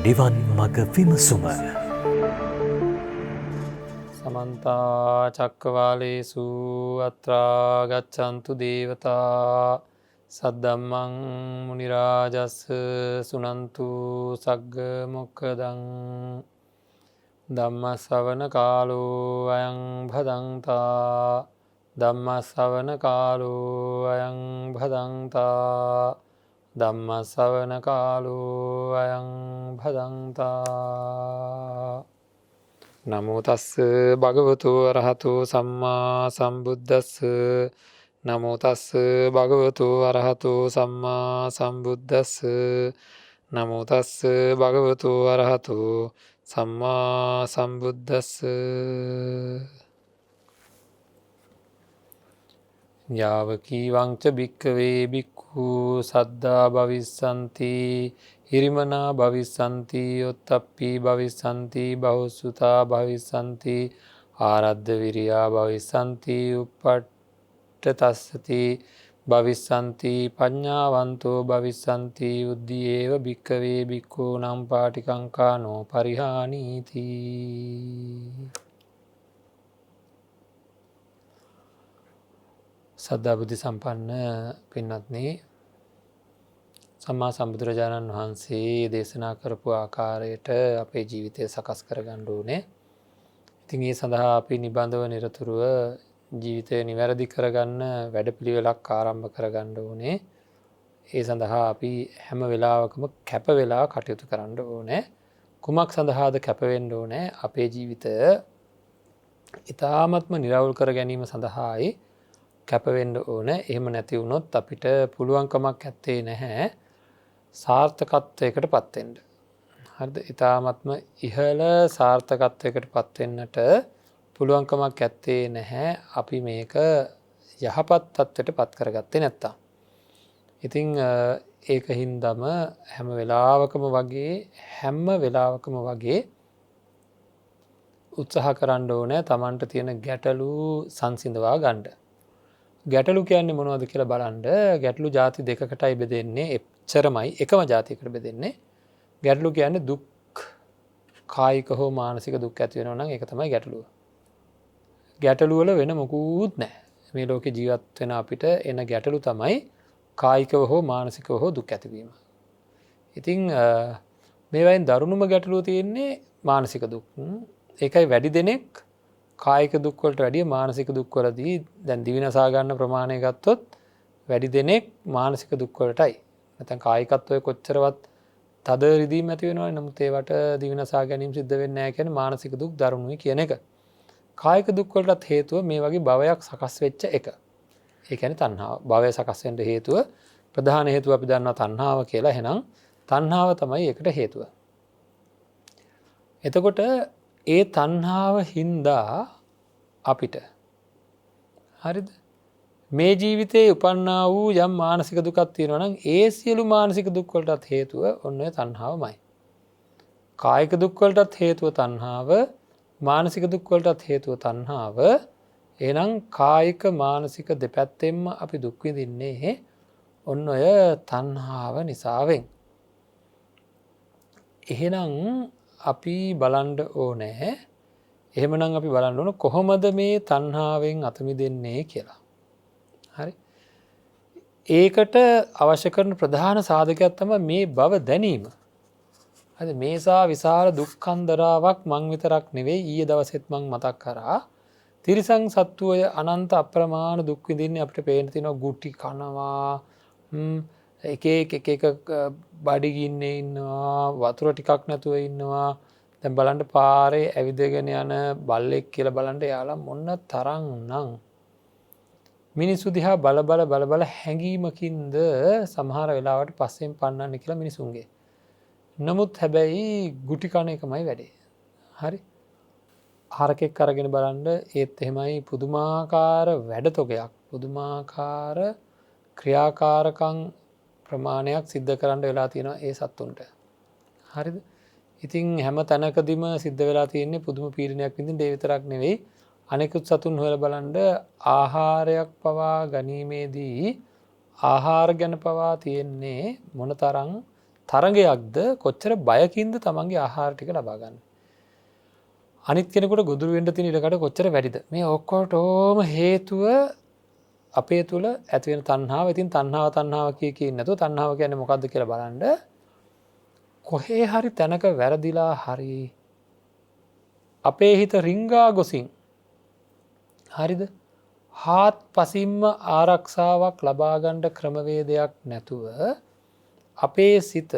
නිවන් මඟ විමසුම සමන්ත චක්කවාලේසු අත්‍රා ගච්ඡන්තු දේවතා සද්දම්මං මුනි රාජස් සුනන්තු සග්ග මොක්ඛදං ධම්ම ශ්‍රවණ කාලෝ අයං භදංතා ධම්ම ශ්‍රවණ කාලෝ අයං භදංතා ධම්ම ශ්‍රවණ කාලෝ අයං භදංතා නමෝ තස්ස භගවතු අරහතු සම්මා සම්බුද්දස්ස නමෝ තස්ස භගවතු අරහතු සම්මා සම්බුද්දස්ස නමෝ තස්ස භගවතු අරහතු සම්මා සම්බුද්දස්ස යාවකී වංච භික්ඛවේ භික්ඛු සද්දා භවිස්සanti හිරිමනා භවිස්සanti ඔත්තප්පි භවිස්සanti බහුසුතා භවිස්සanti ආරද්ධ විරියා භවිස්සanti uppට්ඨතස්සති භවිස්සanti පඤ්ඤාවන්තෝ භවිස්සanti උද්ධියේව භික්ඛවේ භික්ඛූ නම් පාටිකංකානෝ පරිහානීති. සද්ධා බුද්ධ සම්පන්න පින්වත්නි, සම්මා සම්බුදුරජාණන් වහන්සේ දේශනා කරපු ආකාරයට අපේ ජීවිතය සකස් කරගන්න ඕනේ. ඉතින් ඒ සඳහා අපි නිබඳව නිරතුරුව ජීවිතය නිවැරදි කරගන්න වැඩපිළිවෙලක් ආරම්භ කරගන්න ඕනේ. ඒ සඳහා අපි හැම වෙලාවකම කැප වෙලා කටයුතු කරන්න ඕනේ. කුමක් සඳහාද කැප වෙන්න ඕනේ? අපේ ජීවිතය ඉතාමත්ම නිරවුල් කර ගැනීම සඳහායි කැප වෙන්න ඕනේ. එහෙම නැති වුණොත් අපිට පුළුවන්කමක් ඇත්තේ නැහැ සාර්ථකත්වයකට පත් වෙන්න. හරිද? ඉතාමත්ම ඉහළ සාර්ථකත්වයකට පත් වෙන්නට පුළුවන්කමක් ඇත්තේ නැහැ අපි මේක යහපත් තත්ත්වයට පත් කරගත්තේ නැත්තම්. ඉතින් ඒක හින්දාම හැම වෙලාවකම වගේ උත්සාහ කරන්න ඕනේ Tamanට තියෙන ගැටලු සංසිඳවා ගන්න. ගැටලු කියන්නේ මොනවද කියලා බලන්න. ගැටලු ಜಾති දෙකකටයි බෙදෙන්නේ. එච්චරමයි එකම ಜಾතියකට බෙදෙන්නේ. ගැටලු කියන්නේ දුක්, කායික හෝ මානසික දුක් ඇති වෙනවා නම් ඒක තමයි ගැටලුව. ගැටලු වල වෙන මොකුත් නැහැ. මේ ලෝකේ ජීවත් වෙන අපිට එන ගැටලු තමයි කායිකව හෝ මානසිකව හෝ දුක් ඇතිවීම. ඉතින් මේවායින් දරුණුම ගැටලුව තියෙන්නේ මානසික දුක්. ඒකයි වැඩි දෙනෙක් කායික දුක් වලට වැඩිය මානසික දුක් වලදී දැන් දිවිනසා ගන්න ප්‍රමාණය ගත්තොත් වැඩි දෙනෙක් මානසික දුක් වලටයි. නැත්නම් කායිකත්වය කොච්චරවත් තද රිදීම් ඇති වෙනවනේ. නමුත් ඒවට දිවිනසා ගැනීම සිද්ධ වෙන්නේ නැහැ කියන්නේ මානසික දුක් දරුණුයි කියන එක. කායික දුක් වලටත් හේතුව මේ වගේ භවයක් සකස් වෙච්ච එක. ඒ කියන්නේ තණ්හාව. භවය සකස් වෙන්න හේතුව ප්‍රධාන හේතුව අපි දන්නවා තණ්හාව කියලා. එහෙනම් තණ්හාව තමයි ඒකට හේතුව. එතකොට ඒ තණ්හාව හින්දා අපිට හරිද මේ ජීවිතේ උපන්නා වූ යම් මානසික දුකක් තියෙනවා නම් ඒ සියලු මානසික දුක් වලටත් හේතුව ඔන්න ඔය තණ්හාවමයි. කායික දුක් වලටත් හේතුව තණ්හාව, මානසික දුක් වලටත් හේතුව තණ්හාව. එහෙනම් කායික මානසික දෙපැත්තෙන්ම අපි දුක් විඳින්නේ ඔන්න ඔය තණ්හාව නිසාවෙන්. එහෙනම් අපි බලන්න ඕනේ. එහෙමනම් අපි බලන්න ඕන කොහොමද මේ තණ්හාවෙන් අත මිදෙන්නේ කියලා. හරි. ඒකට අවශ්‍ය කරන ප්‍රධාන සාධකයක් තමයි මේ බව දැනීම. හරි. මේසා විශාල දුක්ඛන්දරාවක් මං විතරක් නෙවෙයි ඊයේ දවසෙත් මං මතක් කරා. තිරිසන් සත්වය අනන්ත අප්‍රමාණ දුක් විඳින්නේ අපිට පේන තියෙනවා. ගුටි කනවා, එක බඩගින්නේ ඉන්නවා, වතුර ටිකක් නැතුව ඉන්නවා. දැන් බලන්න පාරේ ඇවිදගෙන යන බල්ලෙක් කියලා බලන්න යාලා මොන තරම් නම් මිනිස්සු දිහා බල හැඟීමකින්ද සමහර වෙලාවට පස්සෙන් පන්නන්න කියලා මිනිසුන්ගේ. නමුත් හැබැයි ගුටි කන එකමයි වැඩේ. හරි. හරකෙක් අරගෙන බලන්න ඒත් එහෙමයි පුදුමාකාර වැඩතොගයක්, පුදුමාකාර ක්‍රියාකාරකම් ප්‍රමාණයක් සිද්ධ කරන්න වෙලා තියෙනවා ඒ සත්තුන්ට. හරිද? ඉතින් හැම තැනකදීම සිද්ධ වෙලා තියෙන්නේ පුදුම පීඩනයක් විඳින්න. ඒ විතරක් නෙවෙයි අනෙකුත් සතුන් හොයලා බලන්න ආහාරයක් පවා ගැනීමේදී ආහාර ගැන පවා තියෙන්නේ මොනතරම් තරගයක්ද කොච්චර බයකින්ද තමන්ගේ ආහාර ටික ලබා ගන්න. අනිත් කෙනෙකුට ගොදුරු වෙන්න තියෙන ඉඩකඩ කොච්චර වැඩිද? මේ ඔක්කොටම හේතුව අපේ තුල ඇති වෙන තණ්හාව. ඉතින් තණ්හාව කිය නැතුව තණ්හාව කියන්නේ මොකද්ද කියලා බලන්න. කොහේ හරි තැනක වැරදිලා හරි අපේ හිත රිංගා ගොසින් හරිද? හාත්පසින්ම ආරක්ෂාවක් ලබා ගන්න ක්‍රමවේදයක් නැතුව අපේ සිත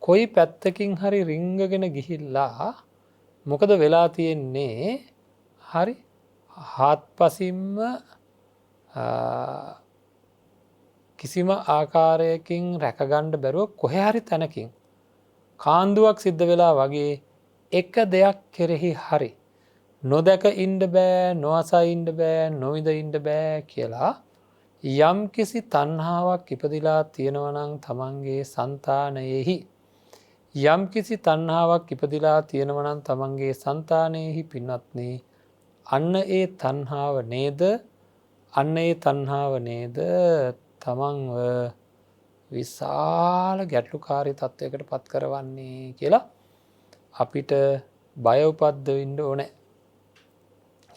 කොයි පැත්තකින් හරි රිංගගෙන ගිහිල්ලා මොකද වෙලා තියෙන්නේ? හරි හාත්පසින්ම කිසිම ආකාරයකින් රැකගන්න බැරුව කොහේ හරි තැනකින් කාන්දුවක් සිද්ධ වෙලා වගේ එක දෙයක් කෙරෙහි හරි නොදැක ඉන්න බෑ, නොඅසා ඉන්න බෑ, නොවිඳ ඉන්න බෑ කියලා යම් කිසි තණ්හාවක් ඉපදිලා තියෙනවා නම් තමන්ගේ సంతානයේහි යම් කිසි තණ්හාවක් ඉපදිලා තියෙනවා නම් තමන්ගේ సంతානයේහි පින්වත්නි, අන්න ඒ තණ්හාව නේද තමන්ව විශාල ගැටලුකාරී තත්වයකට පත් කරවන්නේ කියලා අපිට බය උපද්දවින්න ඕනේ.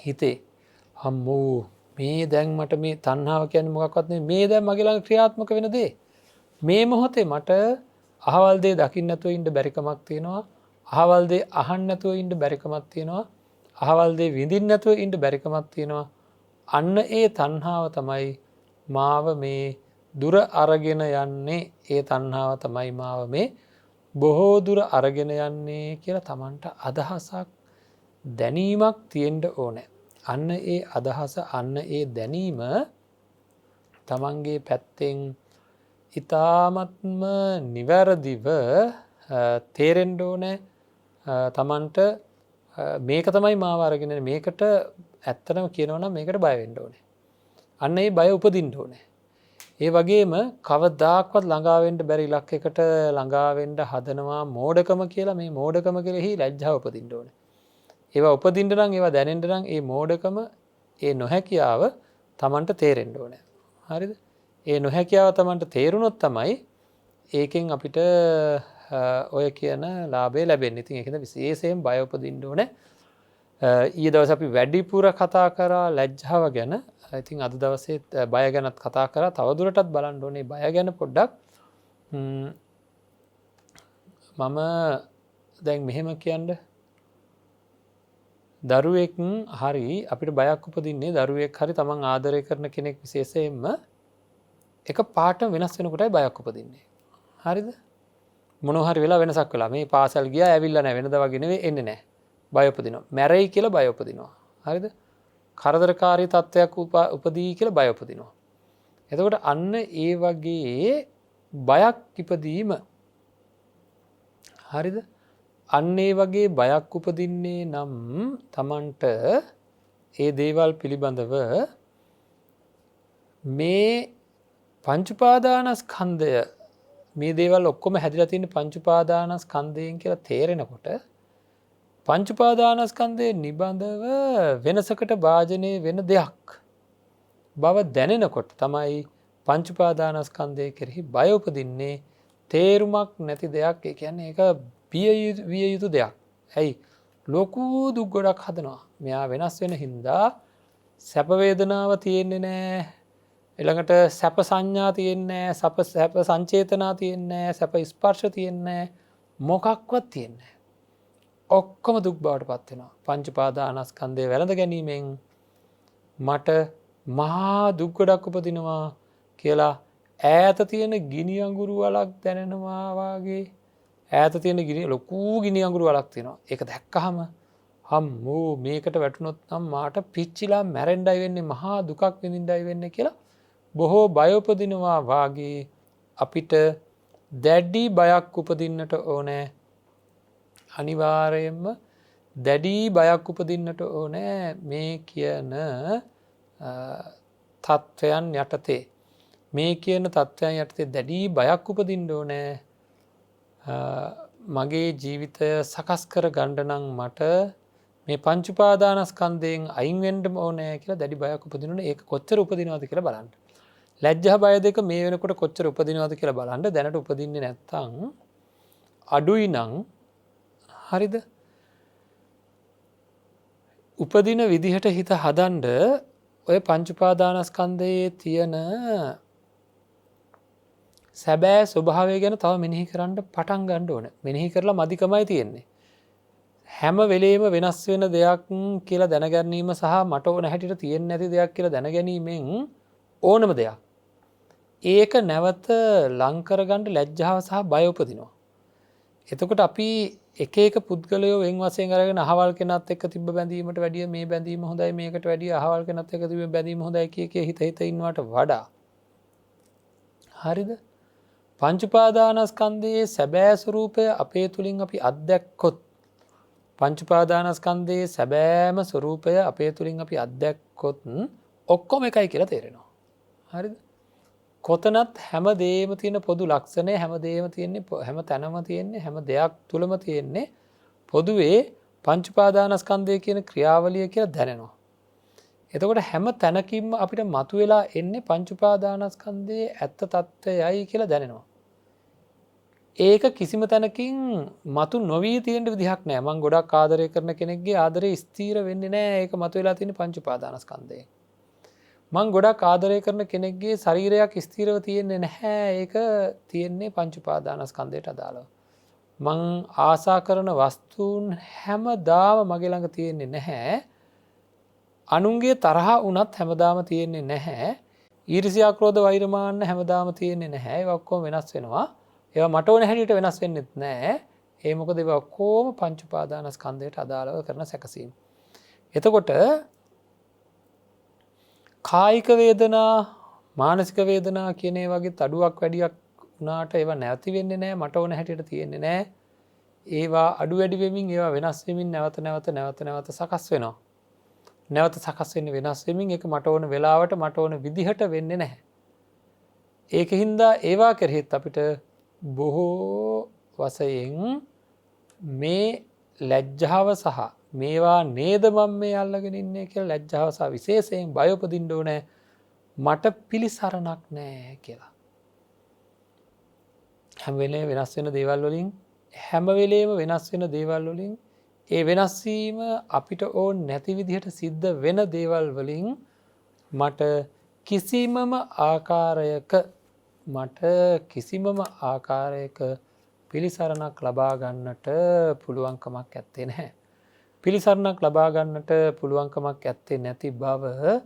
හිතේ අම්මෝ මේ දැන් මට මේ තණ්හාව කියන්නේ මොකක්වත් නෙමෙයි, මේ දැන් මගේ ළඟ ක්‍රියාත්මක වෙන දේ. මේ මොහොතේ මට අහවල් දේ දකින්න නැතුව ඉන්න බැරිකමක් තියෙනවා. අහවල් දේ අහන්න නැතුව ඉන්න බැරිකමක් තියෙනවා. අහවල් දේ විඳින්න නැතුව ඉන්න බැරිකමක් තියෙනවා. අන්න ඒ තණ්හාව තමයි මාව මේ දුර අරගෙන යන්නේ. ඒ තණ්හාව තමයි මාව මේ බොහෝ දුර අරගෙන යන්නේ කියලා Tamanට අදහසක් දැනීමක් තියෙන්න ඕනේ. අන්න ඒ අදහස, අන්න ඒ දැනීම තමන්ගේ පැත්තෙන් ඉතාමත්ම නිවැරදිව තේරෙන්න ඕනේ. තමන්ට මේක තමයි මාව අරගෙන මේකට ඇත්තටම කියනවා නම් මේකට බය වෙන්න ඕනේ. අන්න ඒ බය උපදින්න ඕනේ. ඒ වගේම කවදාක්වත් ළඟා වෙන්න බැරි ඉලක්කයකට ළඟා වෙන්න හදනවා මෝඩකම කියලා. මේ මෝඩකම කෙරෙහි ලැජ්ජාව උපදින්න ඕනේ. ඒවා උපදින්න නම්, ඒවා දැනෙන්න නම් ඒ මෝඩකම, ඒ නොහැකියාව Tamanට තේරෙන්න ඕනේ. හරිද? ඒ නොහැකියාව Tamanට තේරුණොත් තමයි ඒකෙන් අපිට ඔය කියන ලාභය ලැබෙන්නේ. ඉතින් ඒකෙන්ද විශේෂයෙන් බය උපදින්න ඕනේ. ඊයේ දවසේ අපි වැඩිපුර කතා කරා ලැජ්ජාව ගැන. ඉතින් අද දවසේ බය ගැනත් කතා කරා. තවදුරටත් බලන්න ඕනේ බය ගැන පොඩ්ඩක්. මම දැන් මෙහෙම කියන්නේ, දරුවෙක් හරි අපිට බයක් උපදින්නේ, දරුවෙක් හරි තමන් ආදරය කරන කෙනෙක් විශේෂයෙන්ම එක පාටම වෙනස් වෙනකොටයි බයක් උපදින්නේ. හරිද? මොනවා හරි වෙලා වෙනසක් වෙලා මේ පාසල් ගියා ඇවිල්ලා නැහැ, වෙනදා වගේ නෙවෙයි, එන්නේ නැහැ. බය උපදිනවා. මැරෙයි කියලා බය උපදිනවා. හරිද? කරදරකාරී තත්ත්වයක් උපදී කියලා බය උපදිනවා. එතකොට අන්න ඒ වගේ බයක් ඉපදීම, හරිද? අන්න ඒ වගේ බයක් උපදින්නේ නම් Tamanට ඒ දේවල් පිළිබඳව මේ පංච උපාදානස්කන්ධය, මේ දේවල් ඔක්කොම හැදිලා තියෙන පංච උපාදානස්කන්ධයෙන් කියලා තේරෙනකොට, පංච උපාදානස්කන්ධයේ නිබඳව වෙනසකට භාජනය වෙන දෙයක් බව දැනෙනකොට තමයි පංච උපාදානස්කන්ධය කෙරෙහි බය උපදින්නේ. තේරුමක් නැති දෙයක්. ඒ කියන්නේ ඒක විය යුතු දෙයක්. ඇයි? ලොකු දුක් ගොඩක් හදනවා. මෙයා වෙනස් වෙන හින්දා සැප වේදනාව තියෙන්නේ නැහැ. ඊළඟට සැප සංඥා තියෙන්නේ නැහැ. සැප සංචේතනා තියෙන්නේ නැහැ. සැප ස්පර්ශ තියෙන්නේ නැහැ. මොකක්වත් තියෙන්නේ නැහැ. ඔක්කොම දුක් බවට පත් වෙනවා. පංච උපාදානස්කන්ධය වැළඳ ගැනීමෙන් මට මහා දුක් ගොඩක් උපදිනවා කියලා ඈත තියෙන ගිනි අඟුරු වලක් දැනෙනවා වාගේ. ඈත තියෙන ලොකු ගිනි අඟුරු වලක් තියෙනවා. ඒක දැක්කහම අම්මෝ මේකට වැටුනොත් නම් මාට පිච්චිලා මැරෙන්නයි වෙන්නේ, මහා දුකක් විඳින්නයි වෙන්නේ කියලා බොහෝ බය උපදිනවා වාගේ අපිට දැඩි බයක් උපදින්නට ඕනේ. අනිවාර්යයෙන්ම දැඩි බයක් උපදින්නට ඕනේ මේ කියන තත්වයන් යටතේ. මේ කියන තත්වයන් යටතේ දැඩි බයක් උපදින්න ඕනේ. මගේ ජීවිතය සකස් කර ගන්න නම් මට මේ පංච උපාදානස්කන්ධයෙන් අයින් වෙන්න ඕනේ කියලා දැඩි බයක් උපදිනවනේ. ඒක කොච්චර උපදිනවද කියලා බලන්න. ලැජ්ජා බය දෙක මේ වෙනකොට කොච්චර උපදිනවද කියලා බලන්න. දැනට උපදින්නේ නැත්තම් අඩුයි නම් හරිද උපදින විදිහට හිත හදන්ඩ ඔය පංචුපාදානස්කන්දයේ තියෙන සැබෑ ස්වභාවය ගැන තව මෙනෙහි කරන්න පටන් ගණ්ඩ ඕන මෙනෙහි කරලා මධිකමයි තියෙන්නේ. හැම වෙලේම වෙනස් වෙන දෙයක් කියලා දැනගැනීම සහ මට ඕන හැටිට තියෙන් නැති දෙයක් කියලා දැනගැනීමෙන් ඕනම දෙයක්. ඒක නැවත ලංකරගණ්ඩ ලැජ්ජාව සහ බයෝපදිනවා. එතකොට අපි එක පුද්ගලයෝ වෙන් වසේ කරගෙන අහවල් කෙනත් එක් තිබ බැඳීමට වැඩිය මේ බැඳීම හොඳයි මේකට වැඩිය අහවල් කෙනත් එක තිබ බැඳීම හොඳයි කිය හිත හිතඉන්නවට වඩා. හරිද පංචුපාදානස්කන්දයේ සැබෑස්වරූපය අපේ තුළින් අපි අත්දැක්කොත් පංචුපාදානස්කන්දයේ සැබෑම ස්වරූපය අපේ තුළින් අපි අත්දැක්කොත් ඔක්කොම එකයි කියලා තේරෙනවා. හරිද කොතනත් හැම දේම තියෙන පොදු ලක්ෂණය හැම දේම තියෙන්නේ හැම තැනම තියෙන්නේ හැම දෙයක් තුළම තියෙන්නේ පොදුවේ පංචුපාදානස්කන්දය කියන ක්‍රියාවලිය කියලා දැනෙනවා. එතකොට හැම තැනකින්ම අපිට මතු වෙලා එන්නේ පංචුපාදානස්කන්දයේ ඇත්ත තත්ත්වයයි කියලා දැනෙනවා. ඒක කිසිම තැනකින් මතු නොවී තියෙන්ට විදිහක් නෑ මං ගොඩක් ආදරය කරන කෙනෙක්ගේ ආදරය ස්තීර වෙන්නේ නෑ ඒක මතු වෙලා තියෙන පංචුපාදානස්කන්දය. මං ගොඩක් ආදරය කරන කෙනෙක්ගේ ශරීරයක් ස්තීරව තියෙන්නේ නැහැ ඒක තියෙන්නේ පංචුපාදානස්කන්දයට අදාළව. මං ආසා කරන වස්තුූන් හැම දාම මගේ ළඟ තියෙන්නේ නැහැ. අනුන්ගේ තරහ උනත් හැමදාම තියෙන්නේ නැහැ. ඊරිසියාක්‍රෝධ වෛරමාන්න හැමදාම තියෙන්නේ නැහැ ඔක්කොම වෙනස් වෙනවා. ඒවා මට ඕන හැටියට වෙනස් වෙන්නෙත් නෑ ඒ මොකද ඒවා ඔක්කොම පංචුපාදානස්කන්දයට අදාළව කරන සැකසීම. එතකොට කායික වේදනා මානසික වේදනා කියනේ වගේ අඩුවක් වැඩියක් වනාට ඒවා නැති වෙන්නේ නෑ මට ඕන හැටියට තියෙන්නේ නෑ ඒවා අඩු වැඩිවෙමින් ඒවා වෙනස් වෙමින් නැවත සකස් වෙනවා. නැවත සකස් වෙන්න වෙනස් වෙමින් එක මට ඕන වෙලාවට මට ඕන විදිහට වෙන්නේ නැහැ. ඒක හින්දා ඒවා කෙරෙහිත් අපිට බොහෝ වසයෙන් මේ ලැජ්ජාව සහ මේවා නේද මම මේ අල්ලගෙන ඉන්නේ කියලා ලැජ්ජාව සහ විශේෂයෙන් බයඋපදින්න ඕනේ මට පිළිසරණක් නැහැ කියලා. හැම වෙලේම වෙනස් වෙන දේවල් වලින් හැම වෙලේම වෙනස් වෙන දේවල් වලින් ඒ වෙනස් වීම අපිට ඕන නැති විදිහට සිද්ධ වෙන දේවල් වලින් මට කිසිමම ආකාරයක පිළිසරණක් ලබා ගන්නට පුළුවන්කමක් ඇත්තේ නැහැ. පිළිසරණක් ලබා ගන්නට පුළුවන්කමක් ඇත්තේ නැති බව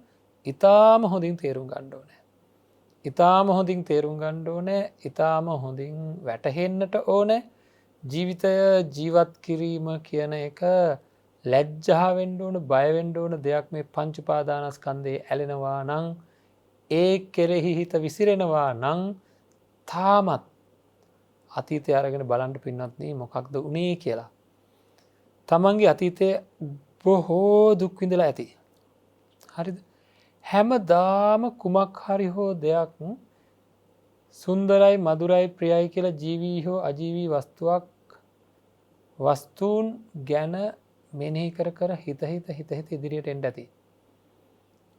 ඊටාම හොඳින් තේරුම් ගන්න ඕනේ. ඊටාම හොඳින් තේරුම් ගන්න ඕනේ. ඊටාම හොඳින් වැටහෙන්නට ඕනේ. ජීවිතය ජීවත් කිරීම කියන එක ලැජ්ජා වෙන්න ඕන බය වෙන්න ඕන දෙයක් මේ පංච උපාදානස්කන්ධයේ ඇලෙනවා නම් ඒ කෙරෙහි හිත විසිරෙනවා නම් තාමත් අතීතය අරගෙන බලන්න පින්වත්නි මොකක්ද උනේ කියලා. තමන්ගේ අතීතයේ බොහෝ දුක් විඳලා ඇති. හරිද? හැමදාම කුමක් හරි හෝ දෙයක් සුන්දරයි මధుරයි ප්‍රියයි කියලා ජීවී හෝ අජීවී වස්තුන් ගැන මෙනෙහි කර කර හිත ඉදිරියට එන්න ඇති.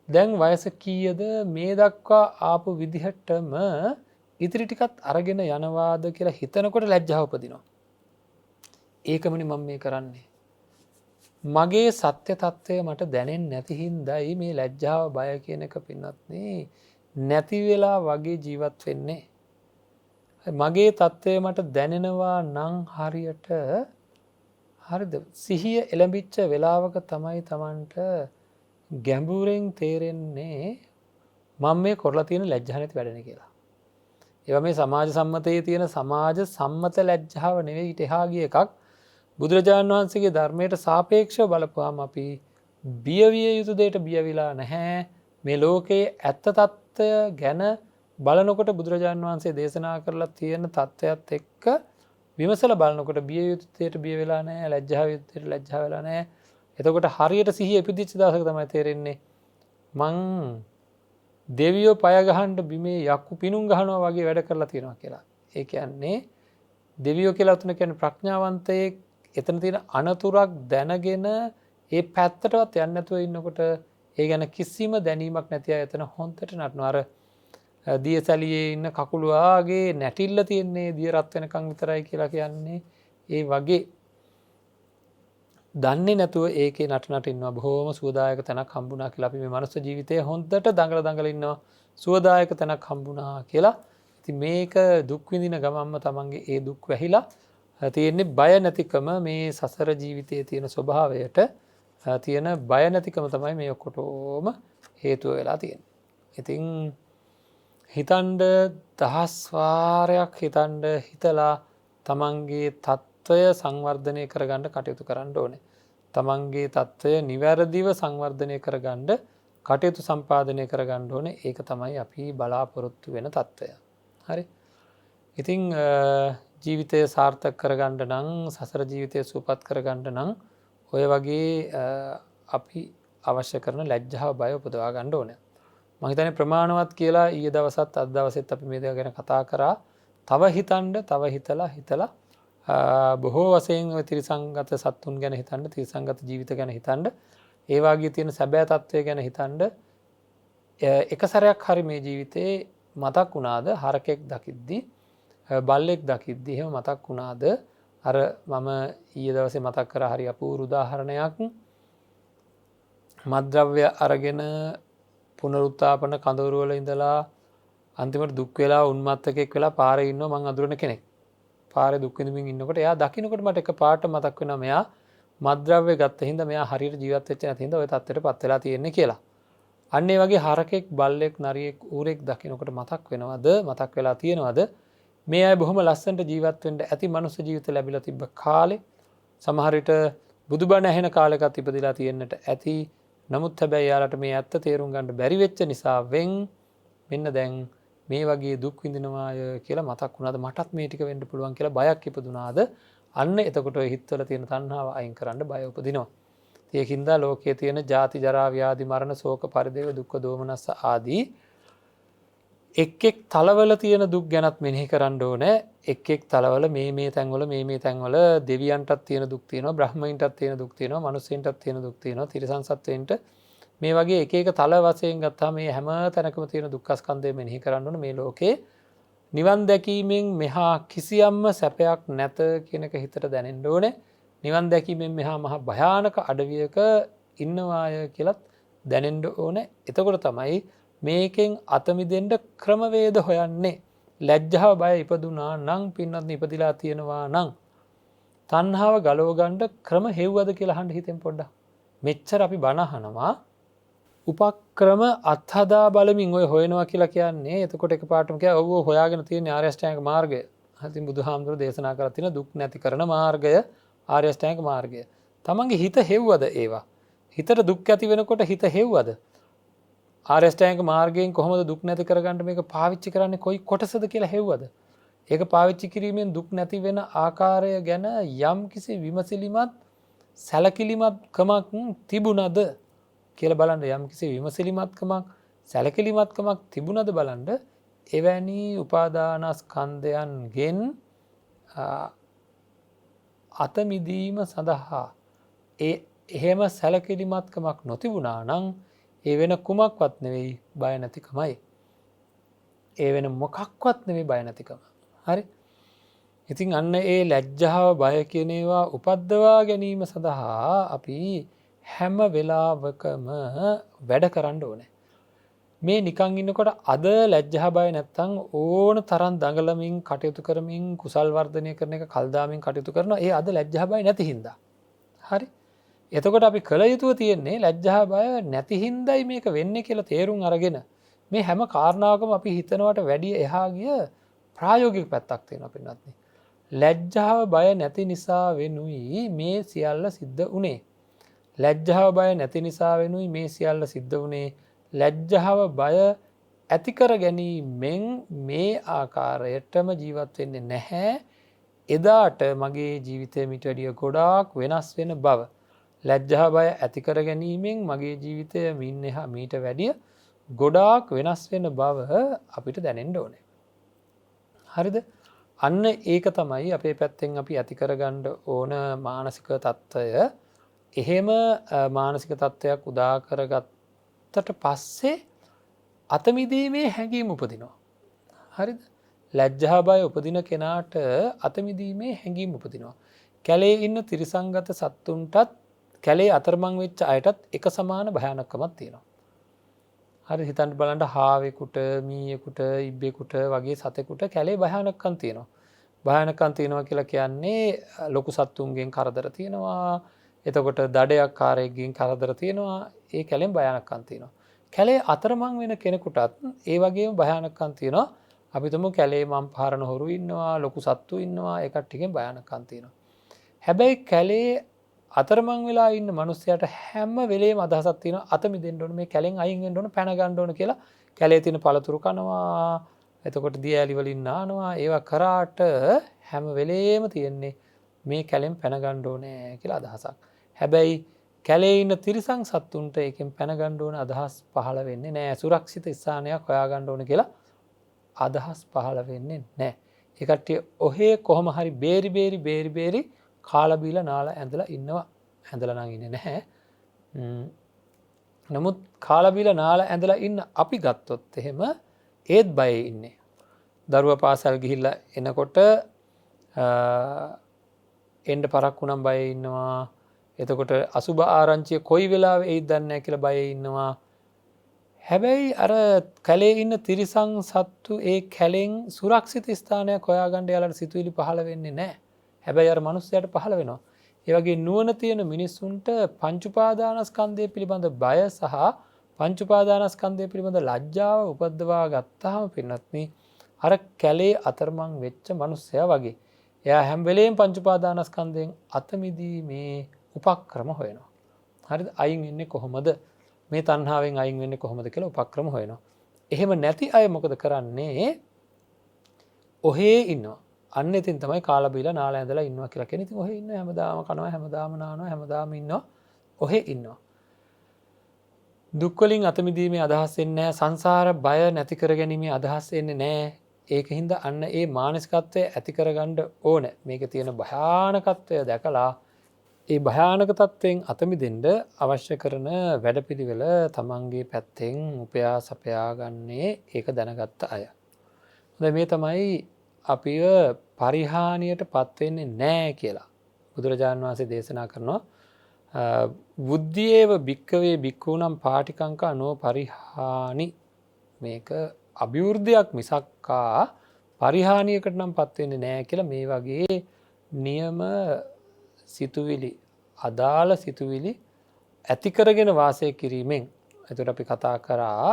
දැන් වයස කීයද මේ දක්වා ආපු විදිහටම ඉතිරි ටිකත් අරගෙන යනවාද කියලා හිතනකොට ලැජ්ජාව උපදිනවා. ඒකමනේ මම මේ කරන්නේ. මගේ සත්‍ය తত্ত্বය මට දැනෙන්නේ නැති හින්දායි මේ ලැජ්ජාව බය කියන එක පින්වත්නි නැති වෙලා වගේ ජීවත් වෙන්නේ. මගේ తত্ত্বය මට දැනෙනවා නම් හරියට හරිද සිහිය එළඹිච්ච වෙලාවක තමයි Tamanට ගැඹුරෙන් තේරෙන්නේ මම මේ කරලා තියෙන ලැජ්ජා නැති වැඩනේ කියලා. ඒවා මේ සමාජ සම්මතයේ තියෙන සමාජ සම්මත ලැජ්ජාව නෙවෙයි ඊට එහා ගිය එකක්. බුදුරජාණන් වහන්සේගේ ධර්මයට සාපේක්ෂව බලපුවාම අපි බියවිය යුතු දෙයට බියවිලා නැහැ. මේ ලෝකයේ ඇත්ත తত্ত্বය ගැන බලනකොට බුදුරජාණන් වහන්සේ දේශනා කරලා තියෙන தත්වයක් එක්ක විමසලා බලනකොට බිය යුතු දෙයට බිය වෙලා නැහැ, ලැජ්ජා යුතු දෙයට ලැජ්ජා වෙලා නැහැ. එතකොට හරියට සිහිය ඉපදිච්ච දවසක තමයි තේරෙන්නේ මං දෙවියෝ පය ගහන්න බිමේ යක්කු පිණුම් ගහනවා වගේ වැඩ කරලා තියෙනවා කියලා. ඒ කියන්නේ දෙවියෝ කියලා උතන කියන්නේ ප්‍රඥාවන්තයෙක් එතන තියෙන අනතුරක් දැනගෙන ඒ පැත්තටවත් යන්නේ නැතුව ඉන්නකොට ඒ ගැන කිසිම දැනීමක් නැති අය එතන හොන්තට නටනවා. අර දිය සැලියේ ඉන්න කකුළුවාගේ නැටිල්ල තියෙන්නේ දිය රත් වෙනකන් විතරයි කියලා කියන්නේ. ඒ වගේ දන්නේ නැතුව ඒකේ නටනට ඉන්නවා බොහොම සුවදායක තැනක් හම්බුණා කියලා අපි මේ මනුස්ස ජීවිතයේ හොඳට දඟල ඉන්නවා සුවදායක තැනක් හම්බුණා කියලා. ඉතින් මේක දුක් විඳින ගමන්ම තමන්ගේ ඒ දුක් වැහිලා තියෙන්නේ බය නැතිකම මේ සසර ජීවිතයේ තියෙන ස්වභාවයට තියෙන බය නැතිකම තමයි මේ ඔක්කොටම හේතුව වෙලා තියෙන්නේ. ඉතින් හිතන්ඩ දහස් වාරයක් හිතන්ඩ හිතලා තමන්ගේ තත්ත්වය සංවර්ධනය කරගන්න කටයුතු කරන්න ඕනේ. තමන්ගේ තත්ත්වය නිවැරදිව සංවර්ධනය කරගන්න කටයුතු සම්පාදනය කරගන්න ඕනේ. ඒක තමයි අපි බලාපොරොත්තු වෙන තත්ත්වය. හරි. ඉතින් ජීවිතය සාර්ථක කරගන්න නම් සසර ජීවිතය සුවපත් කරගන්න නම් ඔය වගේ අපි අවශ්‍ය කරන ලැජ්ජාව බය උපදවා ගන්න ඕනේ. මම හිතන්නේ ප්‍රමාණවත් කියලා ඊයේ දවසත් අද දවසෙත් අපි මේ දේ ගැන කතා කරා. තව හිතලා බොහෝ වශයෙන් ඔය ත්‍රිසංගත සත්තුන් ගැන හිතන්න, ත්‍රිසංගත ජීවිත ගැන හිතන්න, ඒ වාගේ තියෙන සැබෑ තත්ත්වය ගැන හිතන්න. එක සැරයක් හරි මේ ජීවිතේ මතක් වුණාද හරකෙක් දකිද්දී, බල්ලෙක් දකිද්දී එහෙම මතක් වුණාද අර මම ඊයේ දවසේ මතක් කරා හරි අපූර්ව උදාහරණයක්. මත්ද්‍රව්‍ය අරගෙන පුනරුත්ථාපන කඳවුරුවල ඉඳලා අන්තිමට දුක් වෙලා උන්මත්තකෙක් වෙලා පාරේ ඉන්නවා මං අඳුරන කෙනෙක්. පාරේ දුක් විඳමින් ඉන්නකොට එයා දකින්නකොට මට එකපාරට මතක් වෙනවා මෙයා මත්ද්‍රව්‍ය ගත්ත හින්දා මෙයා හරියට ජීවත් වෙච්ච නැති හින්දා ওই තත්ත්වයටපත් වෙලා තියෙන්නේ කියලා. අන්න ඒ වගේ හරකෙක්, බල්ලෙක්, නරියෙක්, ඌරෙක් දකින්නකොට මතක් වෙලා තියෙනවද මේ අය බොහොම ලස්සනට ජීවත් වෙන්න ඇති මනුස්ස ජීවිත ලැබිලා තිබ්බ කාලේ, සමහර විට බුදුබණ ඇහෙන කාලයකත් ඉපදිලා තියෙන්නට ඇති. නමුත් හැබැයි යාලට මේ ඇත්ත තේරුම් ගන්න බැරි වෙච්ච නිසා මෙන්න දැන් මේ වගේ දුක් විඳිනවාය කියලා මතක් වුණාද මටත් මේ ටික වෙන්න පුළුවන් කියලා බයක් ඉපදුනාද අන්න එතකොට ඔය හිතවල තියෙන තණ්හාව අයින් කරන්න බය උපදිනවා. ඒකින්ද ලෝකයේ තියෙන ජාති ජරා ව්‍යාධි මරණ ශෝක පරිදේව දුක්ඛ දෝමනස්ස ආදී එක් තලවල තියෙන දුක් ගැනත් මෙනෙහි කරන්න ඕනේ. එක් තලවල මේ තැන්වල දෙවියන්ටත් තියෙන දුක් තියෙනවා, බ්‍රහ්මයින්ටත් තියෙන දුක් තියෙනවා, මනුස්සයින්ටත් තියෙන දුක් තියෙනවා, තිරිසන් සත්වයින්ට මේ වගේ එක තල වශයෙන් ගත්තාම මේ හැම තැනකම තියෙන දුක්ඛ ස්කන්ධය මෙනෙහි කරන්න ඕනේ. මේ ලෝකේ නිවන් දැකීමෙන් මෙහා කිසියම්ම සැපයක් නැත කියන එක හිතට දැනෙන්න ඕනේ. නිවන් දැකීමෙන් මෙහා මහ භයානක අඩවියක ඉන්නවාය කියලත් දැනෙන්න ඕනේ. එතකොට තමයි මේකෙන් අත මිදෙන්න ක්‍රමවේද හොයන්නේ. ලැජ්ජාව බය ඉපදුනා නම් පින්නත් ඉපදිලා තියෙනවා නම් තණ්හාව ගලව ගන්න ක්‍රම හෙව්වද කියලා අහන්න හිතෙන් පොඩ්ඩක්. මෙච්චර අපි බණ අහනවා උපක්‍රම අත්හදා බලමින් ඔය හොයනවා කියලා කියන්නේ. එතකොට එකපාරටම කියනවා ඔව් හොයාගෙන තියෙන ආර්ය අෂ්ටාංග මාර්ගය. ඉතින් බුදුහාමුදුරු දේශනා කරලා තියෙන දුක් නැති කරන මාර්ගය ආර්ය අෂ්ටාංග මාර්ගය. තමන්ගේ හිත හෙව්වද ඒවා? හිතට දුක් ඇති වෙනකොට හිත හෙව්වද? ආර්ය අෂ්ටාංග මාර්ගයෙන් කොහොමද දුක් නැති කරගන්න මේක පාවිච්චි කරන්නේ කොයි කොටසද කියලා හෙව්වද? ඒක පාවිච්චි කිරීමෙන් දුක් නැති වෙන ආකාරය ගැන යම් කිසි විමසිලිමත් සැලකිලිමත් කමක් තිබුණද කියලා බලන්න. යම් කිසි විමසිලිමත්කමක් සැලකිලිමත්කමක් තිබුණද බලන්න. එවැනි උපාදානස්කන්ධයන්ගෙන් අත මිදීම සඳහා එහෙම සැලකිලිමත්කමක් නොතිබුණා නම් ඒ වෙන කුමක්වත් නෙවෙයි බය නැතිකමයි. ඒ වෙන මොකක්වත් නෙවෙයි බය නැතිකම. හරි. ඉතින් අන්න ඒ ලැජ්ජාව බය කියන ඒවා උපද්දවා ගැනීම සඳහා අපි හැම වෙලාවකම වැඩ කරන්න ඕනේ. මේ නිකන් ඉන්නකොට අද ලැජ්ජා බය නැත්තම් ඕන තරම් දඟලමින් කටයුතු කරමින් කුසල් වර්ධනය කරන එක කල්දාමින් කටයුතු කරනවා. ඒ අද ලැජ්ජා බය නැති හින්දා. හරි. එතකොට අපි කළ යුතුව තියෙන්නේ ලැජ්ජා බය නැති හින්දායි මේක වෙන්නේ කියලා තේරුම් අරගෙන මේ හැම කාරණාවකම අපි හිතනවට වැඩිය එහා ගිය ප්‍රායෝගික පැත්තක් තියෙනවා පින්වත්නි. ලැජ්ජාව බය නැති නිසා වෙනුයි මේ සියල්ල සිද්ධ වුණේ. ලැජ්ජාව බය නැති නිසා වෙනුයි මේ සියල්ල සිද්ධ වුණේ. ලැජ්ජාව බය ඇති කර ගැනීමෙන් මේ ආකාරයටම ජීවත් වෙන්නේ නැහැ. එදාට මගේ ජීවිතය මිට වැඩිය ගොඩාක් වෙනස් වෙන බව. ලැජ්ජා බය ඇති කර ගැනීමෙන් මගේ ජීවිතය මීට වැඩිය ගොඩාක් වෙනස් වෙන බව අපිට දැනෙන්න ඕනේ. හරිද? අන්න ඒක තමයි අපේ පැත්තෙන් අපි ඇති කරගන්න ඕන මානසික තත්ත්වය. එහෙම මානසික තත්ත්වයක් උදා කරගත්තට පස්සේ අතමිදීමේ හැඟීම උපදිනවා. හරිද? ලැජ්ජා බය උපදින කෙනාට අතමිදීමේ හැඟීම් උපදිනවා. කැලේ ඉන්න තිරිසංගත සත්තුන්ටත් කැලේ අතරමං වෙච්ච අයටත් එක සමාන භයානකමක් තියෙනවා. හරි හිතන්න බලන්න හාවෙකුට මීයෙකුට ඉබ්බෙකුට වගේ සතෙකුට කැලේ භයානකම් තියෙනවා. භයානකම් තියෙනවා කියලා කියන්නේ ලොකු සත්තුන්ගෙන් කරදර තියෙනවා. එතකොට දඩයක් කාරයෙක්ගෙන් කරදර තියෙනවා. ඒ කැලෙන් භයානකම් තියෙනවා. කැලේ අතරමං වෙන කෙනෙකුටත් ඒ වගේම භයානකම් තියෙනවා. අපි තුමු කැලේ මම් පාරන හොරු ඉන්නවා, ලොකු සත්තු ඉන්නවා, ඒ කට්ටියගෙන් භයානකම් තියෙනවා. හැබැයි කැලේ අතරමං වෙලා ඉන්න මිනිස්සයාට හැම වෙලේම අදහසක් තියෙනවා අත මිදෙන්න ඕන, මේ කැලෙන් අයින් වෙන්න ඕන, පැන ගන්න ඕන කියලා. කැලේ තියෙන පළතුරු කනවා, එතකොට දිය ඇලි වලින් නානවා. ඒවා කරාට හැම වෙලේම තියෙන්නේ මේ කැලෙන් පැන ගන්න ඕනේ කියලා අදහසක්. හැබැයි කැලේ ඉන්න තිරිසන් සත්තුන්ට ඒකෙන් පැන ගන්න ඕන අදහස් පහළ වෙන්නේ නැහැ. සුරක්ෂිත ස්ථානයක් හොයා ගන්න ඕන කියලා අදහස් පහළ වෙන්නේ නැහැ. ඒ කට්ටිය ඔහේ කොහොම හරි බේරි කාලා බීලා නාලා ඇඳලා ඉන්නවා. ඇඳලා නම් ඉන්නේ නැහැ. නමුත් කාලා බීලා නාලා ඇඳලා ඉන්න අපි ගත්තොත් එහෙම ඒත් බයේ ඉන්නේ. දරුවා පාසල් ගිහිල්ලා එනකොට එන්න පරක් වුණම් බයේ ඉන්නවා. එතකොට අසුබ ආරංචිය කොයි වෙලාවෙ එයිද දන්නේ නැහැ කියලා බයේ ඉන්නවා. හැබැයි අර කැලේ ඉන්න තිරිසන් සත්තු ඒ කැලෙන් සුරක්ෂිත ස්ථානයක් හොයාගන්න යාලට සිතුවිලි පහළ වෙන්නේ නැහැ. හැබැයි අර මිනිස්සයාට පහළ වෙනවා. ඒ වගේ නුවණ තියෙන මිනිස්සුන්ට පංච උපාදානස්කන්ධය පිළිබඳ බය සහ පංච උපාදානස්කන්ධය පිළිබඳ ලැජ්ජාව උපද්දවා ගත්තාම පින්වත්නි අර කැලේ අතරමං වෙච්ච මිනිස්සයා වගේ. එයා හැම වෙලේම පංච උපාදානස්කන්ධයෙන් අත මිදීමේ උපක්‍රම හොයනවා. හරිද? අයින් වෙන්නේ කොහොමද? මේ තණ්හාවෙන් අයින් වෙන්නේ කොහොමද කියලා උපක්‍රම හොයනවා. එහෙම නැති අය මොකද කරන්නේ? ඔහේ ඉන්නවා. අන්න ඉතින් තමයි කාලා බීලා නාලා ඇඳලා ඉන්නවා කියලා කියන්නේ. ඉතින් ඔහේ ඉන්න හැමදාම කනවා, හැමදාම නානවා, හැමදාම ඉන්නවා. ඔහේ ඉන්නවා. දුක් වලින් අත මිදීමේ අදහස් එන්නේ නැහැ. සංසාර බය නැති කර ගැනීමේ අදහස් එන්නේ නැහැ. ඒකින්ද අන්න ඒ මානසිකත්වය ඇති කරගන්න ඕනේ. මේකේ තියෙන භයානකත්වය දැකලා ඒ භයානක තත්ත්වයෙන් අත මිදෙන්න අවශ්‍ය කරන වැඩපිළිවෙල තමන්ගේ පැත්තෙන් උපයා සපයා ගන්නේ ඒක දැනගත්ත අය. හොඳයි මේ තමයි අපිව පරිහානියට පත් වෙන්නේ නැහැ කියලා බුදුරජාණන් වහන්සේ දේශනා කරනවා. බුද්ධියේව භික්කවේ භික්ඛූනම් පාටිකංකා නෝ පරිහානි. මේක අභිවෘද්ධියක් මිසක්කා පරිහානියකට නම් පත් වෙන්නේ නැහැ කියලා මේ වගේ නියම සිතුවිලි අදාළ සිතුවිලි ඇති කරගෙන වාසය කිරීමෙන්. එතකොට අපි කතා කරා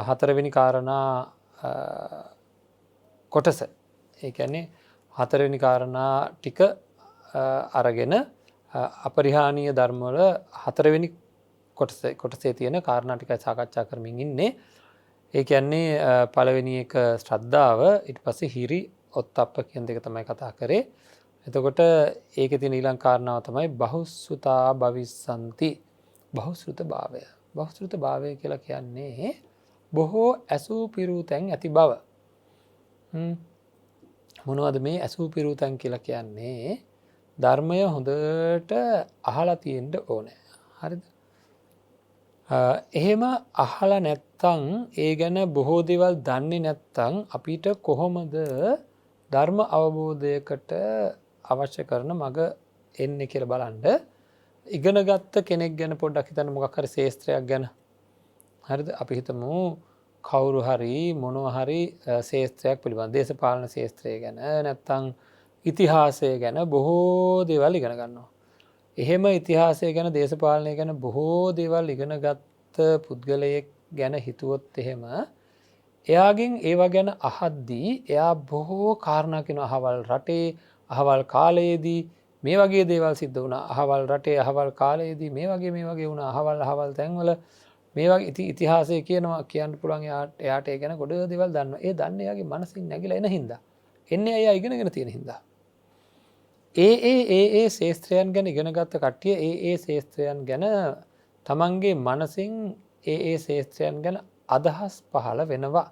හතරවෙනි කාරණා කොටස. ඒ කියන්නේ හතරවෙනි කාරණා ටික අරගෙන අපරිහානීය ධර්ම වල හතරවෙනි කොටසේ තියෙන කාරණා ටිකයි සාකච්ඡා කරමින් ඉන්නේ. ඒ කියන්නේ පළවෙනි එක ශ්‍රද්ධාව, ඊට පස්සේ හිරි, ඔත්තප්ප කියන දෙක තමයි කතා කරේ. එතකොට ඒකේ තියෙන ඊළඟ කාරණාව තමයි බහුසුතා භවිස්සanti. බහුශෘත භාවය. බහුශෘත භාවය කියලා කියන්නේ බොහෝ ඇසූ පිරූ තැන් ඇති බව. මොනවද මේ ඇසූ පිරූ තැන් කියලා කියන්නේ? ධර්මය හොඳට අහලා තියෙන්න ඕනේ. හරිද? එහෙම අහලා නැත්තම් ඒ ගැන බොහෝ දේවල් දන්නේ නැත්තම් අපිට කොහොමද ධර්ම අවබෝධයකට අවශ්‍ය කරන මග එන්නේ කියලා බලන්න. ඉගෙන ගත්ත කෙනෙක් ගැන පොඩ්ඩක් හිතන්න, මොකක් හරි ශාස්ත්‍රයක් ගැන. හරිද? අපි හිතමු කවුරු හරි මොනවා හරි ශාස්ත්‍රයක් පිළිබඳ දේශපාලන ශාස්ත්‍රය ගැන නැත්තම් ඉතිහාසය ගැන බොහෝ දේවල් ඉගෙන ගන්නවා. එහෙම ඉතිහාසය ගැන දේශපාලනය ගැන බොහෝ දේවල් ඉගෙන ගත්ත පුද්ගලයෙක් ගැන හිතුවොත් එහෙම එයාගෙන් ඒවා ගැන අහද්දී එයා බොහෝ කාරණා කියන අහවල් රටේ අහවල් කාලයේදී මේ වගේ දේවල් සිද්ධ වුණා. අහවල් රටේ අහවල් කාලයේදී මේ වගේ වුණා. අහවල් තැන්වල මේ වගේ ඉතිහාසය කියන්න පුළුවන් එයාට ඒ ගැන ගොඩ දේවල් දන්නවා. ඒ දන්නේ එයාගේ මනසින් නැగిලා එන හින්දා. එන්නේ අයියා ඉගෙනගෙන තියෙන හින්දා. ඒ ශාස්ත්‍රයන් ගැන ඉගෙනගත්ත කට්ටිය ඒ ශාස්ත්‍රයන් ගැන තමන්ගේ මනසින් ඒ ශාස්ත්‍රයන් ගැන අදහස් පහළ වෙනවා.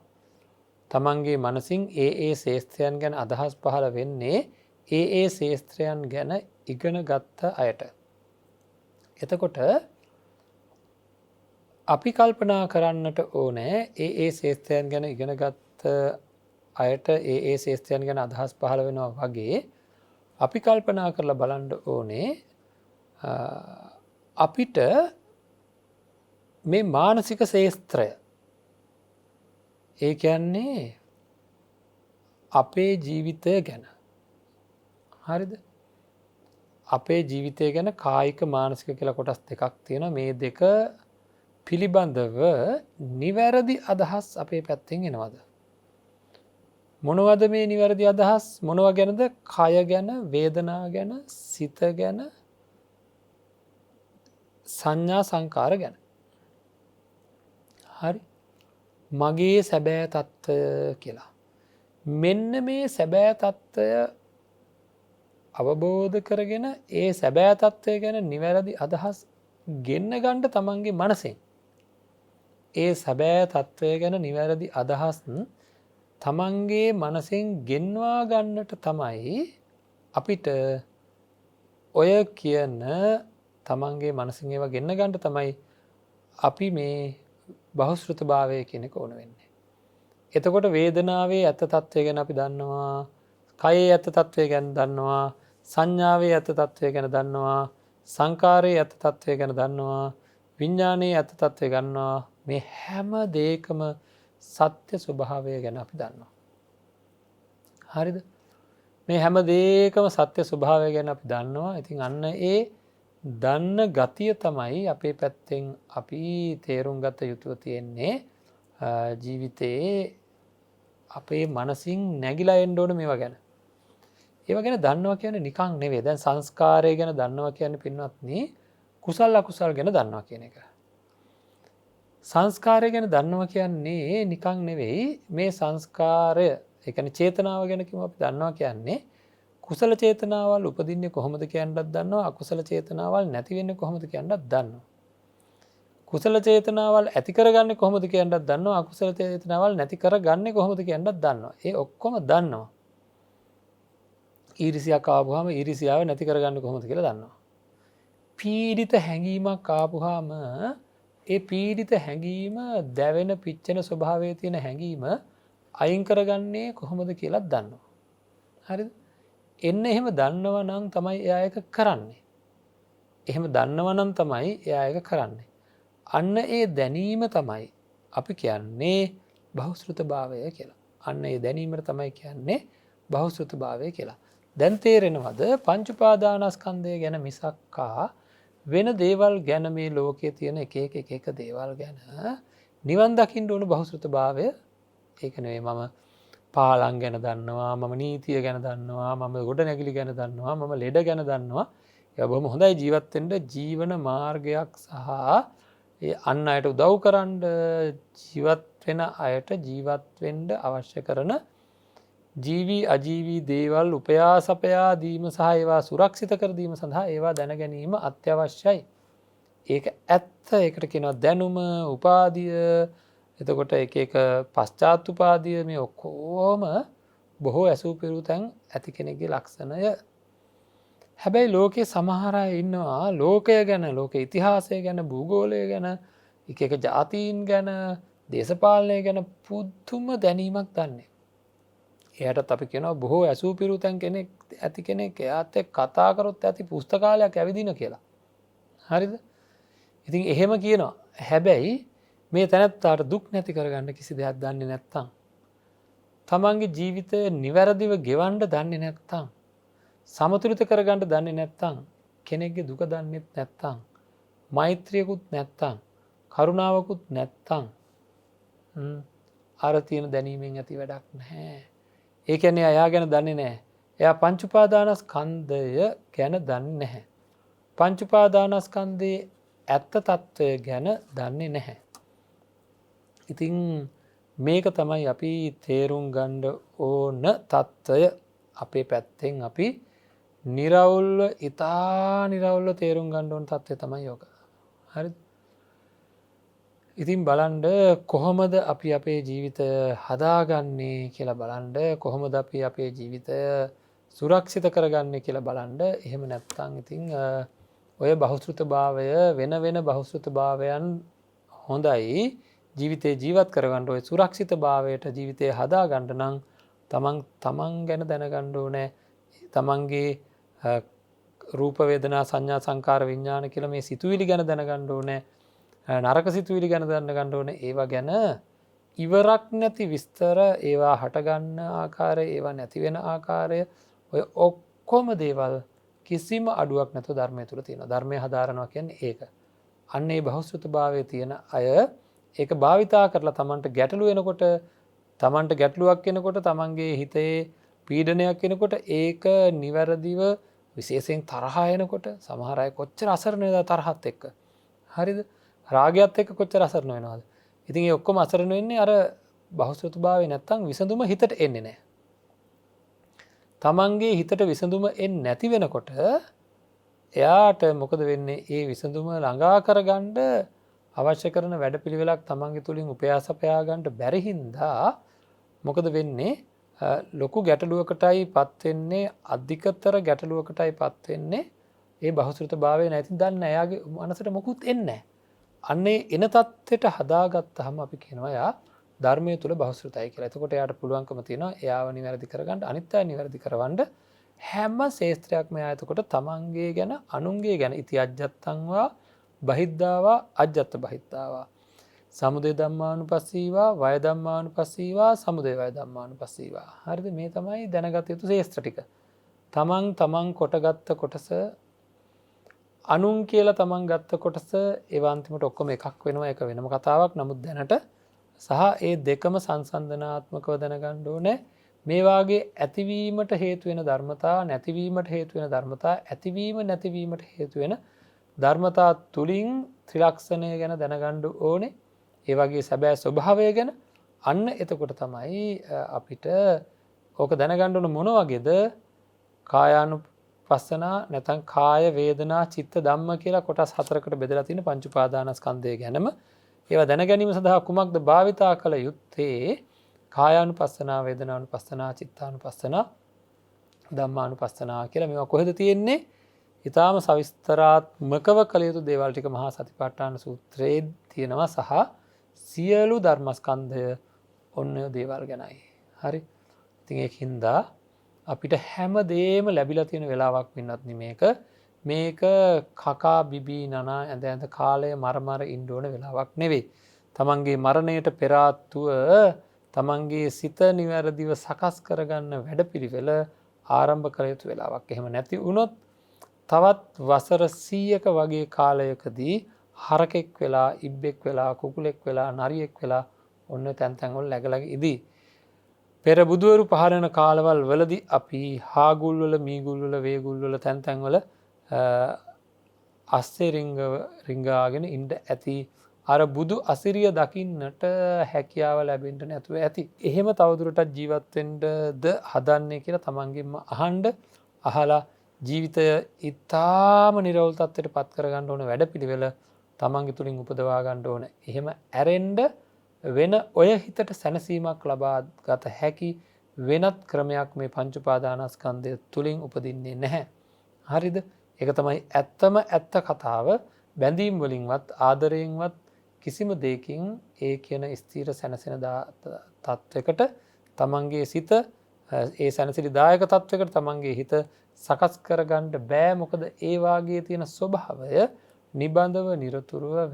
තමන්ගේ මනසින් ඒ ශාස්ත්‍රයන් ගැන අදහස් පහළ වෙන්නේ ඒ ශාස්ත්‍රයන් ගැන ඉගෙන ගත්ත අයට. එතකොට අපි කල්පනා කරන්නට ඕනේ ඒ ශාස්ත්‍රයන් ගැන ඉගෙන ගත්ත අයට ඒ ශේෂ්ත්‍රයන් ගැන අදහස් පහළ වෙනවා වගේ අපි කල්පනා කරලා බලන්න ඕනේ අපිට මේ මානසික ශේෂ්ත්‍රය ඒ කියන්නේ අපේ ජීවිතය ගැන හරිද අපේ ජීවිතය ගැන කායික මානසික කියලා කොටස් දෙකක් තියෙනවා මේ දෙක පිළිබඳව නිවැරදි අදහස් අපේ පැත්තෙන් එනවද මොනවද මේ නිවැරදි අදහස් මොනවා ගැනද කය ගැන වේදනා ගැන සිත ගැන සංඥා සංකාර ගැන හරි මගේ සැබෑ තත්ත්වය කියලා මෙන්න මේ සැබෑ තත්ත්වය අවබෝධ කරගෙන ඒ සැබෑ තත්ත්වය ගැන නිවැරදි අදහස් ගෙන්න ගන්න තමන්ගේ මනසෙන් ඒ සැබෑ තත්ත්වය ගැන නිවැරදි අදහස් තමන්ගේ මනසෙන් ගෙන්වා ගන්නට තමයි අපිට ඔය කියන තමන්ගේ මනසින් ඒවා ගෙන්න ගන්නට තමයි අපි මේ බහුශ්‍රృతභාවය කෙනෙක් ඕන වෙන්නේ. එතකොට වේදනාවේ ඇත්ත තත්ත්වය ගැන අපි දන්නවා, කයේ ඇත්ත තත්ත්වය ගැන දන්නවා, සංඥාවේ ඇත්ත තත්ත්වය ගැන දන්නවා, සංකාරයේ ඇත්ත තත්ත්වය ගැන දන්නවා, විඥානයේ ඇත්ත තත්ත්වය ගන්නවා. මේ හැම දෙයකම සත්‍ය ස්වභාවය ගැන අපි දන්නවා. හරිද? මේ හැම දෙයකම සත්‍ය ස්වභාවය ගැන අපි දන්නවා. ඉතින් අන්න ඒ දන්න ගතිය තමයි අපේ පැත්තෙන් අපි තේරුම් ගත යුතුව තියෙන්නේ ජීවිතයේ අපේ මනසින් නැగిලා එන්න ඕන මේවා ගැන. ඒවා ගැන දන්නවා කියන්නේ නිකන් නෙවෙයි. දැන් සංස්කාරය ගැන දන්නවා කියන්නේ පින්වත්නි කුසල අකුසල් ගැන දන්නවා කියන එක. සංස්කාරය ගැන දන්නවා කියන්නේ නිකන් නෙවෙයි මේ සංස්කාරය ඒ කියන්නේ චේතනාව ගැන කිව්වම අපි දන්නවා කියන්නේ කුසල චේතනාවල් උපදින්නේ කොහොමද කියන්නත් දන්නවා අකුසල චේතනාවල් නැති වෙන්නේ කොහොමද කියන්නත් දන්නවා කුසල චේතනාවල් ඇති කරගන්නේ කොහොමද කියන්නත් දන්නවා අකුසල චේතනාවල් නැති කරගන්නේ කොහොමද කියන්නත් දන්නවා ඒ ඔක්කොම දන්නවා ඊර්ෂ්‍යාවක් ආවම ඊර්ෂ්‍යාව නැති කරගන්නේ කොහොමද කියලා දන්නවා පීඩිත හැඟීමක් ආවම ඒ පීඩිත හැඟීම දැවෙන පිච්චෙන ස්වභාවයේ තියෙන හැඟීම අයින් කරගන්නේ කොහොමද කියලා දන්නවා. හරිද? එන්න එහෙම දන්නව නම් තමයි එයා එක කරන්නේ. එහෙම දන්නව නම් තමයි එයා එක කරන්නේ. අන්න ඒ දැනීම තමයි අපි කියන්නේ බහුශ්‍රృతභාවය කියලා. අන්න ඒ දැනීමට තමයි කියන්නේ බහුශ්‍රృతභාවය කියලා. දැන් තේරෙනවද පංච උපාදානස්කන්ධය ගැන මිසක්කා වෙන දේවල් ගැන මේ ලෝකයේ තියෙන එක දේවල් ගැන නිවන් දකින්න ඕන බහුශ්‍රృతභාවය ඒක නෙවෙයි මම පාලම් ගැන දන්නවා මම නීතිය ගැන දන්නවා මම ගොඩනැගිලි ගැන දන්නවා මම ලෙඩ ගැන දන්නවා ඒවා බොහොම හොඳයි ජීවත් වෙන්න ජීවන මාර්ගයක් සහ ඒ අන් අයට උදව් කරන්න ජීවත් වෙන අයට ජීවත් වෙන්න අවශ්‍ය කරන ජීවී අජීවී දේවල් උපයා සපයා දීම සහ ඒවා සුරක්ෂිත කර දීම සඳහා ඒවා දැන ගැනීම අත්‍යවශ්‍යයි. ඒක ඇත්ත. ඒකට කියනවා දැනුම, උපාධිය, එතකොට එක පශ්චාත් උපාධිය මේ ඔක්කොම බොහෝ ඇසූ පිරු තැන් ඇති කෙනෙක්ගේ ලක්ෂණය. හැබැයි ලෝකේ සමහර අය ඉන්නවා ලෝකය ගැන, ලෝක ඉතිහාසය ගැන, භූගෝලය ගැන, එක ජාතීන් ගැන, දේශපාලනය ගැන පුදුම දැනීමක් දන්නේ. එයටත් අපි කියනවා බොහෝ ඇසූ පිරු තැන් කෙනෙක් ඇති කෙනෙක් එයාත් එක්ක කතා කරොත් ඇති පුස්තකාලයක් ඇවිදින කියලා. හරිද? ඉතින් එහෙම කියනවා. හැබැයි මේ තැනත්තාට දුක් නැති කරගන්න කිසි දෙයක් දන්නේ නැත්තම් තමන්ගේ ජීවිතය නිවැරදිව ගෙවන්න දන්නේ නැත්තම් සමතුලිත කරගන්න දන්නේ නැත්තම් කෙනෙක්ගේ දුක දන්නේ නැත්තම් මෛත්‍රියකුත් නැත්තම් කරුණාවකුත් නැත්තම් අර තියෙන දැනීමෙන් ඇති වැඩක් නැහැ. ඒ කියන්නේ එයා ගැන දන්නේ නැහැ. එයා පංච උපාදානස්කන්ධය ගැන දන්නේ නැහැ. පංච උපාදානස්කන්ධයේ ඇත්ත తত্ত্বය ගැන දන්නේ නැහැ. ඉතින් මේක තමයි අපි තේරුම් ගන්න ඕන తত্ত্বය. අපේ පැත්තෙන් අපි निराවුල්ව ඉතා निराවුල්ව තේරුම් ගන්න ඕන తত্ত্বය තමයි යෝග. හරිද? ඉතින් බලන්න කොහොමද අපි අපේ ජීවිතය හදාගන්නේ කියලා බලන්න කොහොමද අපි අපේ ජීවිතය සුරක්ෂිත කරගන්නේ කියලා බලන්න. එහෙම නැත්නම් ඉතින් ඔය බහුශ්‍රృతභාවය වෙන බහුශ්‍රృతභාවයන් හොඳයි ජීවිතේ ජීවත් කරගන්න ඔය සුරක්ෂිතභාවයට ජීවිතය හදාගන්න නම් තමන් ගැන දැනගන්න ඕනේ. තමන්ගේ රූප වේදනා සංඥා සංකාර විඥාන කියලා මේ සිතුවිලි ගැන දැනගන්න ඕනේ. නරක සිතුවිලි ගැන දැනගන්න ඕනේ. ඒවා ගැන ඉවරක් නැති විස්තර, ඒවා හටගන්න ආකාරය, ඒවා නැති වෙන ආකාරය, ඔය ඔක්කොම දේවල් කිසිම අඩුවක් නැතුව ධර්මය තුල තියෙනවා. ධර්මය හදාරනවා කියන්නේ ඒක. අන්න ඒ බහුශ්‍රృతභාවයේ තියෙන අය ඒක භාවිතා කරලා තමන්ට ගැටලු වෙනකොට, තමන්ට ගැටලුවක් එනකොට, තමන්ගේ හිතේ පීඩනයක් එනකොට ඒක නිවැරදිව විශේෂයෙන් තරහ එනකොට සමහර අය කොච්චර අසරණ වෙනවද තරහත් එක්ක. හරිද? රාගයත් එක්ක කොච්චර අසරණ වෙනවද? ඉතින් ඒ ඔක්කොම අසරණ වෙන්නේ අර බහුශ්‍රృతභාවය නැත්තම් විසඳුම හිතට එන්නේ නැහැ. තමන්ගේ හිතට විසඳුම එන්නේ නැති වෙනකොට එයාට මොකද වෙන්නේ? ඒ විසඳුම ළඟා කරගන්න අවශ්‍ය කරන වැඩපිළිවෙලක් තමන්ගේ තුලින් උපයාසපයා ගන්න බැරි හින්දා මොකද වෙන්නේ? ලොකු ගැටලුවකටයි පත් වෙන්නේ, අධිකතර ගැටලුවකටයි පත් වෙන්නේ. ඒ බහුශ්‍රృతභාවය නැති දන්න එයාගේ මනසට මොකුත් එන්නේ නැහැ. අන්නේ එන தත්ත්වයට හදාගත්තාම අපි කියනවා යා ධර්මයේ තුල බහුශ්‍රృతයි කියලා. එතකොට එයාට පුළුවන්කම තියෙනවා එයාව නිවැරදි කරගන්න, අනිත් අය නිවැරදි කරවන්න හැම ශේත්‍රයක්ම එයා එතකොට තමන්ගේ ගැන, අනුන්ගේ ගැන ඉති අජ්ජත්තංවා බහිද්ධාවා අජ්ජත්ත බහිද්ධාවා සමුදය ධම්මානුපස්සීවා වය ධම්මානුපස්සීවා සමුදය වය ධම්මානුපස්සීවා. හරිද? මේ තමයි දැනගත යුතු ශේත්‍ර ටික. තමන් කොටගත්ත කොටස, අනුන් කියලා තමන් ගත්ත කොටස, ඒවා අන්තිමට ඔක්කොම එකක් වෙනවා. ඒක වෙනම කතාවක්. නමුත් දැනට සහ ඒ දෙකම සංසන්දනාත්මකව දැනගන්න ඕනේ. මේ වාගේ ඇතිවීමට හේතු වෙන ධර්මතා, නැතිවීමට හේතු වෙන ධර්මතා, ඇතිවීම නැතිවීමට හේතු වෙන ධර්මතා තුලින් ත්‍රිලක්ෂණය ගැන දැනගන්න ඕනේ. ඒ වගේ සැබෑ ස්වභාවය ගැන. අන්න එතකොට තමයි අපිට ඕක දැනගන්න ඕන මොන වගේද? කායානුපස්සනා නැත්නම් කාය වේදනා චිත්ත ධම්ම කියලා කොටස් හතරකට බෙදලා තියෙන පංච උපාදානස්කන්ධය ගැනම ඒවා දැන ගැනීම සඳහා කුමක්ද භාවිතා කළ යුත්තේ? කායානුපස්සනා, වේදනානුපස්සනා, චිත්තානුපස්සනා, ධම්මානුපස්සනා කියලා මේවා කොහෙද තියෙන්නේ? ඊටාම සවිස්තරාත්මකව කළ යුතු දේවල් ටික මහා සතිපට්ඨාන සූත්‍රයේ තියෙනවා. සහ සියලු ධර්මස්කන්ධය ඔන්න ඔය දේවල් ගැනයි. හරි? ඉතින් ඒකින්ද අපිට හැම දෙයක්ම ලැබිලා තියෙන වෙලාවක් වෙන්නත් මේක කකා බිබී නනා ඇඳ ඇඳ කාලය මර ඉන්න ඕන වෙලාවක් නෙවෙයි. තමන්ගේ මරණයට පෙර ආත්තුව තමන්ගේ සිත නිවැරදිව සකස් කරගන්න වැඩපිළිවෙල ආරම්භ කළ යුතු වෙලාවක්. එහෙම නැති වුණොත් තවත් වසර 100ක වගේ කාලයකදී හරකෙක් වෙලා, ඉබ්බෙක් වෙලා, කුකුලෙක් වෙලා, නරියෙක් වෙලා ඔන්න තැන් තැන් වල läගලා ඉදී. පෙර බුදුවරු පහළ වෙන කාලවල වලදී අපි හාගුල් වල, මීගුල් වල, වේගුල් වල තැන් තැන් වල අස්සේ රිංගාගෙන ඉන්න ඇති. අර බුදු අසිරිය දකින්නට හැකියාව ලැබෙන්න නැතුව ඇති. එහෙම තවදුරටත් ජීවත් වෙන්නද හදන්නේ කියලා තමන්ගෙන්ම අහන්න. අහලා ජීවිතය ඊටාම නිර්වෘල් තත්ත්වයට පත් කරගන්න ඕන වැඩපිළිවෙල තමන්ගේ තුලින් උපදවා ගන්න ඕන. එහෙම ඇරෙන්න වෙන ඔය හිතට සැනසීමක් ලබා ගත හැකි වෙනත් ක්‍රමයක් මේ පංච උපාදානස්කන්ධය තුලින් උපදින්නේ නැහැ. හරිද? ඒක තමයි ඇත්තම ඇත්ත කතාව. බැඳීම් වලින්වත් ආදරයෙන්වත් කිසිම දෙයකින් ඒ කියන ස්ථීර සැනසෙන තත්වයකට තමන්ගේ සිත, ඒ සැනසිලිදායක තත්වයකට තමන්ගේ හිත සකස් කරගන්න බෑ. මොකද ඒ වාගේ තියෙන ස්වභාවය නිබඳව නිරතුරුව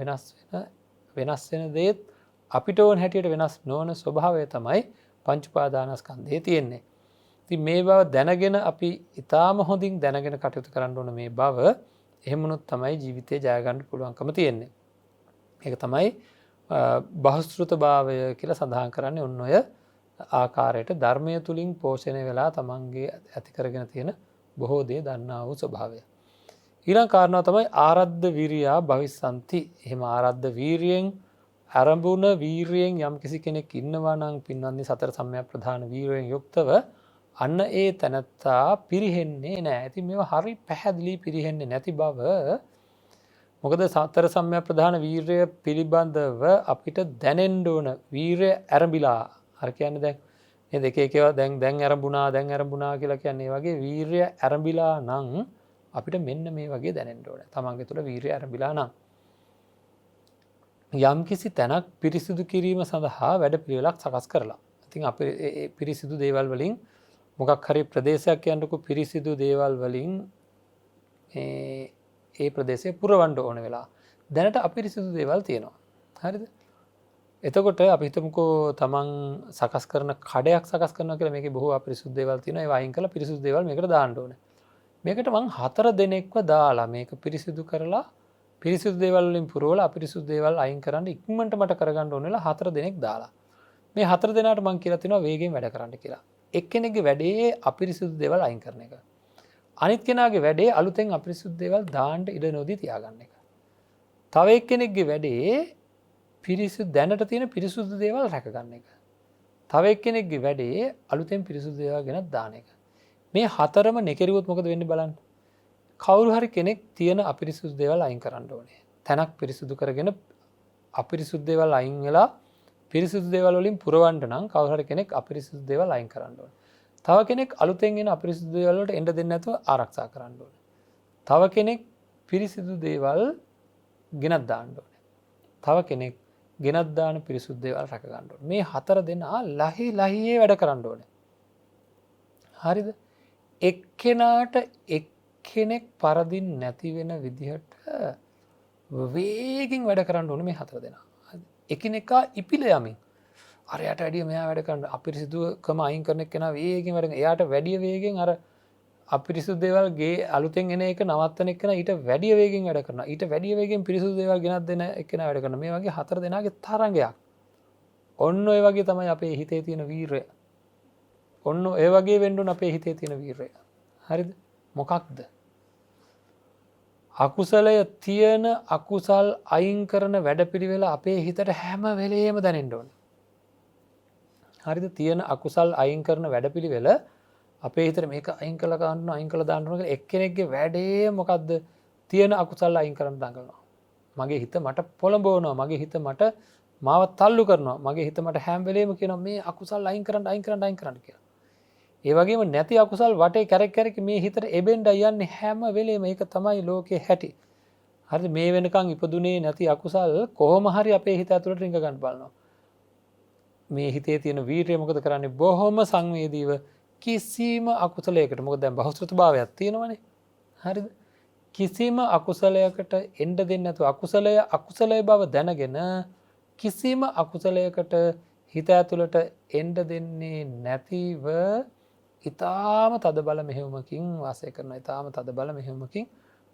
වෙනස් වෙන දේත් අපිට ඕන හැටියට වෙනස් නොවන ස්වභාවය තමයි පංච උපාදානස්කන්ධයේ තියෙන්නේ. ඉතින් මේ බව දැනගෙන අපි ඊටාම හොඳින් දැනගෙන කටයුතු කරන්න ඕන මේ බව. එහෙම වුණොත් තමයි ජීවිතේ ජය ගන්න පුළුවන්කම තියෙන්නේ. ඒක තමයි බහුශ්‍රృతභාවය කියලා සඳහන් කරන්නේ. ඔන්න ඔය ආකාරයට ධර්මය තුලින් පෝෂණය වෙලා තමන්ගේ ඇති කරගෙන තියෙන බොහෝ දේ දන්නා වූ ස්වභාවය. ඊළඟ කාරණාව තමයි ආරද්ධ වීරියා භවිස්සanti. එහෙම ආරද්ධ වීරියෙන් ආරම්භුණ වීරියෙන් යම් කිසි කෙනෙක් ඉන්නවා නම් පින්වත්නි, සතර සම්‍යක් ප්‍රධාන වීරියෙන් යුක්තව අන්න ඒ තනත්තා පිරිහෙන්නේ නැහැ. ඉතින් මේවා හරි පැහැදිලි පිරිහෙන්නේ නැති බව. මොකද සතර සම්‍යක් ප්‍රධාන වීරය පිළිබඳව අපිට දැනෙන්න ඕන. වීරය ආරම්භිලා. අර කියන්නේ දැන් මේ දෙක එකේවා දැන් ආරම්භුණා කියලා කියන්නේ වගේ වීරය ආරම්භිලා නම් අපිට මෙන්න මේ වගේ දැනෙන්න ඕන. තමන්ගේ තුල වීරය ආරම්භිලා නම් යම් කිසි තැනක් පිරිසිදු කිරීම සඳහා වැඩ පිළිවෙලක් සකස් කරලා. ඉතින් අප පිරිසිදු දේවල් වලින් මොකක් හරි ප්‍රදේශයක් යන්නකු පිරිසිදු දේවල් වලින් ඒ ප්‍රදේශය පුරවන්ඩ ඕන වෙලා දැනට අපිරිසිදු දේවල් තියෙනවා. හරිද? එතකොට අපිතමකෝ තමන් සකස් කරන කඩයක් සකස් කරන කියලා මේක බොහෝ අපිරිසුදු දේවල් තියෙනවා. ඒ වයින් කරලා පිරිසුදු දේවල් මේකට දාන්න ඕනේ. මේකට මං 4 දෙනෙක්ව දාලා මේක පිරිසිදු කරලා පිරිසිදු දේවල් වලින් පුරවලා අපිරිසුදු දේවල් අයින් කරන්න ඉක්මනට මට කරගන්න ඕන වෙලා 4 දෙනෙක් දාලා. මේ 4 දෙනාට මං කියලා තිනවා වේගෙන් වැඩ කරන්න කියලා. එක්කෙනෙක්ගේ වැඩේ අපිරිසුදු දේවල් අයින් කරන එක. අනිත් කෙනාගේ වැඩේ අලුතෙන් අපිරිසුදු දේවල් දාන්න ඉඩ නොදී තියාගන්න එක. තව එක්කෙනෙක්ගේ වැඩේ පිරිසිදු දැනට තියෙන පිරිසුදු දේවල් රැකගන්න එක. තව එක්කෙනෙක්ගේ වැඩේ අලුතෙන් පිරිසුදු දේවල් ගෙනත් දාන එක. මේ හතරම නෙකෙරුවොත් මොකද වෙන්නේ බලන්න. කවුරු හරි කෙනෙක් තියෙන අපිරිසුදු දේවල් අයින් කරන්න ඕනේ. තැනක් පිරිසුදු කරගෙන අපිරිසුදු දේවල් අයින් වෙලා පිරිසුදු දේවල් වලින් පුරවන්න නම් කවුරු හරි කෙනෙක් අපිරිසුදු දේවල් අයින් කරන්න ඕනේ. තව කෙනෙක් අලුතෙන් එන අපිරිසුදු දේවල් වලට එන්න දෙන්නේ නැතුව ආරක්ෂා කරන්න ඕනේ. තව කෙනෙක් පිරිසිදු දේවල් ගෙනත් දාන්න ඕනේ. තව කෙනෙක් ගෙනත් දාන පිරිසුදු දේවල් රැක ගන්න ඕනේ. මේ 4 දෙනා ලහියේ වැඩ කරන්න ඕනේ. හරිද? එක්කෙනාට එක්කෙනෙක් පරදින් නැති වෙන විදිහට වේගෙන් වැඩ කරන්න ඕනේ මේ 4 දෙනා. එකිනෙකා ඉපිල යමින් අරයට වැඩිය මෙයා වැඩ කරන්න අපිරිසිදුකම අයින් කරන එක්කෙනා වේගෙන් වැඩ කරනවා. එයාට වැඩිය වේගෙන් අර අපිරිසුදු දේවල් ගේ අලුතෙන් එන එක නවත්තන එක්කෙනා ඊට වැඩිය වේගෙන් වැඩ කරනවා. ඊට වැඩිය වේගෙන් පිරිසුදු දේවල් ගෙනත් දෙන එක්කෙනා වැඩ කරනවා. මේ වගේ 4 දෙනාගේ තරංගයක්. ඔන්න ඔය වගේ තමයි අපේ හිතේ තියෙන වීරය. ඔන්න ඒ වගේ වෙන්න ඕන අපේ හිතේ තියෙන වීරය. හරිද? මොකක්ද? අකුසලය තියෙන අකුසල් අයින් කරන වැඩපිළිවෙල අපේ හිතට හැම වෙලේම දැනෙන්න ඕන. හරිද? තියෙන අකුසල් අයින් කරන වැඩපිළිවෙල අපේ හිතට මේක අයින් කළා ගන්න අයින් කළා දාන්න ඕන කියලා එක්කෙනෙක්ගේ වැඩේ මොකද්ද? තියෙන අකුසල් අයින් කරන්න දඟලනවා. මගේ හිත මට පොළඹවනවා. මගේ හිත මට මාව තල්ලු කරනවා. මගේ හිත මට හැම වෙලේම කියනවා මේ අකුසල් අයින් කරන්න අයින් කරන්න අයින් කරන්න කියලා. ඒ වගේම නැති අකුසල් වටේ කැරක් කැරක් මේ හිතට එබෙන්ඩ යන්නේ හැම වෙලේම. ඒක තමයි ලෝකේ හැටි. හරිද? මේ වෙනකන් ඉපදුනේ නැති අකුසල් කොහොම හරි අපේ හිත ඇතුළට රිංග ගන්න බලනවා. මේ හිතේ තියෙන වීරිය මොකද කරන්නේ? බොහොම සංවේදීව කිසිම අකුසලයකට, මොකද දැන් බහුශ්‍රත භාවයක් තියෙනවනේ. හරිද? කිසිම අකුසලයකට එන්න දෙන්නේ නැතුව අකුසලයේ බව දැනගෙන කිසිම අකුසලයකට හිත ඇතුළට එන්න දෙන්නේ නැතිව ඊටාම තද බල මෙහෙයුමකින් වාසය කරනවා. ඊටාම තද බල මෙහෙයුමකින්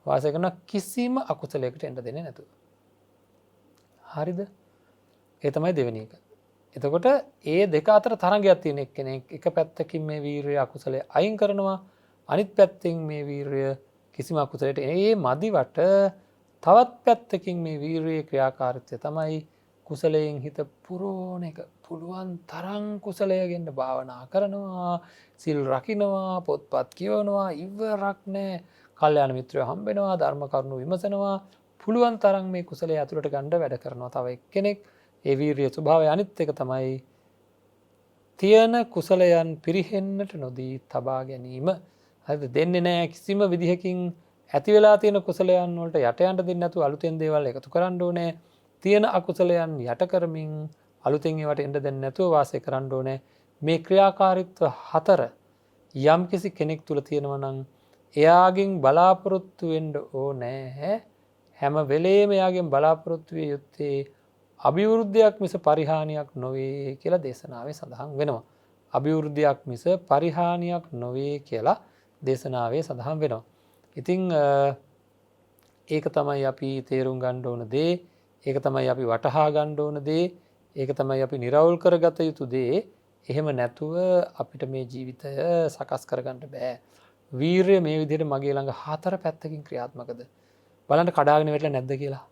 වාසය කරන කිසිම අකුසලයකට එන්න දෙන්නේ නැතුව. හරිද? ඒ තමයි දෙවෙනි එක. එතකොට ඒ දෙක අතර තරංගයක් තියෙන එක්කෙනෙක් එක පැත්තකින් මේ වීරිය අකුසලය අයින් කරනවා, අනිත් පැත්තෙන් මේ වීරිය කිසිම අකුසලයට ඒ මදිවට තවත් පැත්තකින් මේ වීරියේ ක්‍රියාකාරීත්වය තමයි කුසලයෙන් හිත පුරෝණ එක. පුළුවන් තරම් කුසලයෙන් භාවනා කරනවා, සිල් රකින්නවා, පොත්පත් කියවනවා, ඉවරක් නැහැ. කල්යාණ මිත්‍රයෝ හම්බෙනවා, ධර්ම කරුණු විමසනවා, පුළුවන් තරම් මේ කුසලයේ ඇතුළට ගන්න වැඩ කරනවා. තව එක්කෙනෙක් ඒ වීරිය ස්වභාවය අනිත් එක තමයි තියෙන කුසලයන් පිරිහෙන්නට නොදී තබා ගැනීම. හරිද? දෙන්නේ නැහැ කිසිම විදිහකින් ඇති වෙලා තියෙන කුසලයන් වලට යට යන්න දෙන්නේ නැතුව අලුතෙන් දේවල් එකතු කරන්න ඕනේ. තියෙන අකුසලයන් යට කරමින් අලුතෙන් ඒවට එන්න දෙන්නේ නැතුව වාසය කරන්න ඕනේ. මේ ක්‍රියාකාරීත්ව 4 යම්කිසි කෙනෙක් තුල තියෙනවා නම් එයාගෙන් බලාපොරොත්තු වෙන්න ඕනේ. හැම වෙලේම එයාගෙන් බලාපොරොත්තු විය යුත්තේ අභිවෘද්ධියක් මිස පරිහානියක් නොවේ කියලා දේශනාවේ සඳහන් වෙනවා. අභිවෘද්ධියක් මිස පරිහානියක් නොවේ කියලා දේශනාවේ සඳහන් වෙනවා. ඉතින් ඒක තමයි අපි තේරුම් ගන්න ඕන දේ. ඒක තමයි අපි වටහා ගන්න ඕන දේ. ඒක තමයි අපි නිරවුල් කරගත යුතු දේ. එහෙම නැතුව අපිට මේ ජීවිතය සකස් කරගන්න බෑ. වීරිය මේ විදිහට මගේ ළඟ 4 පැත්තකින් ක්‍රියාත්මකද? බලන්න කඩාගෙන වැටලා නැද්ද කියලා.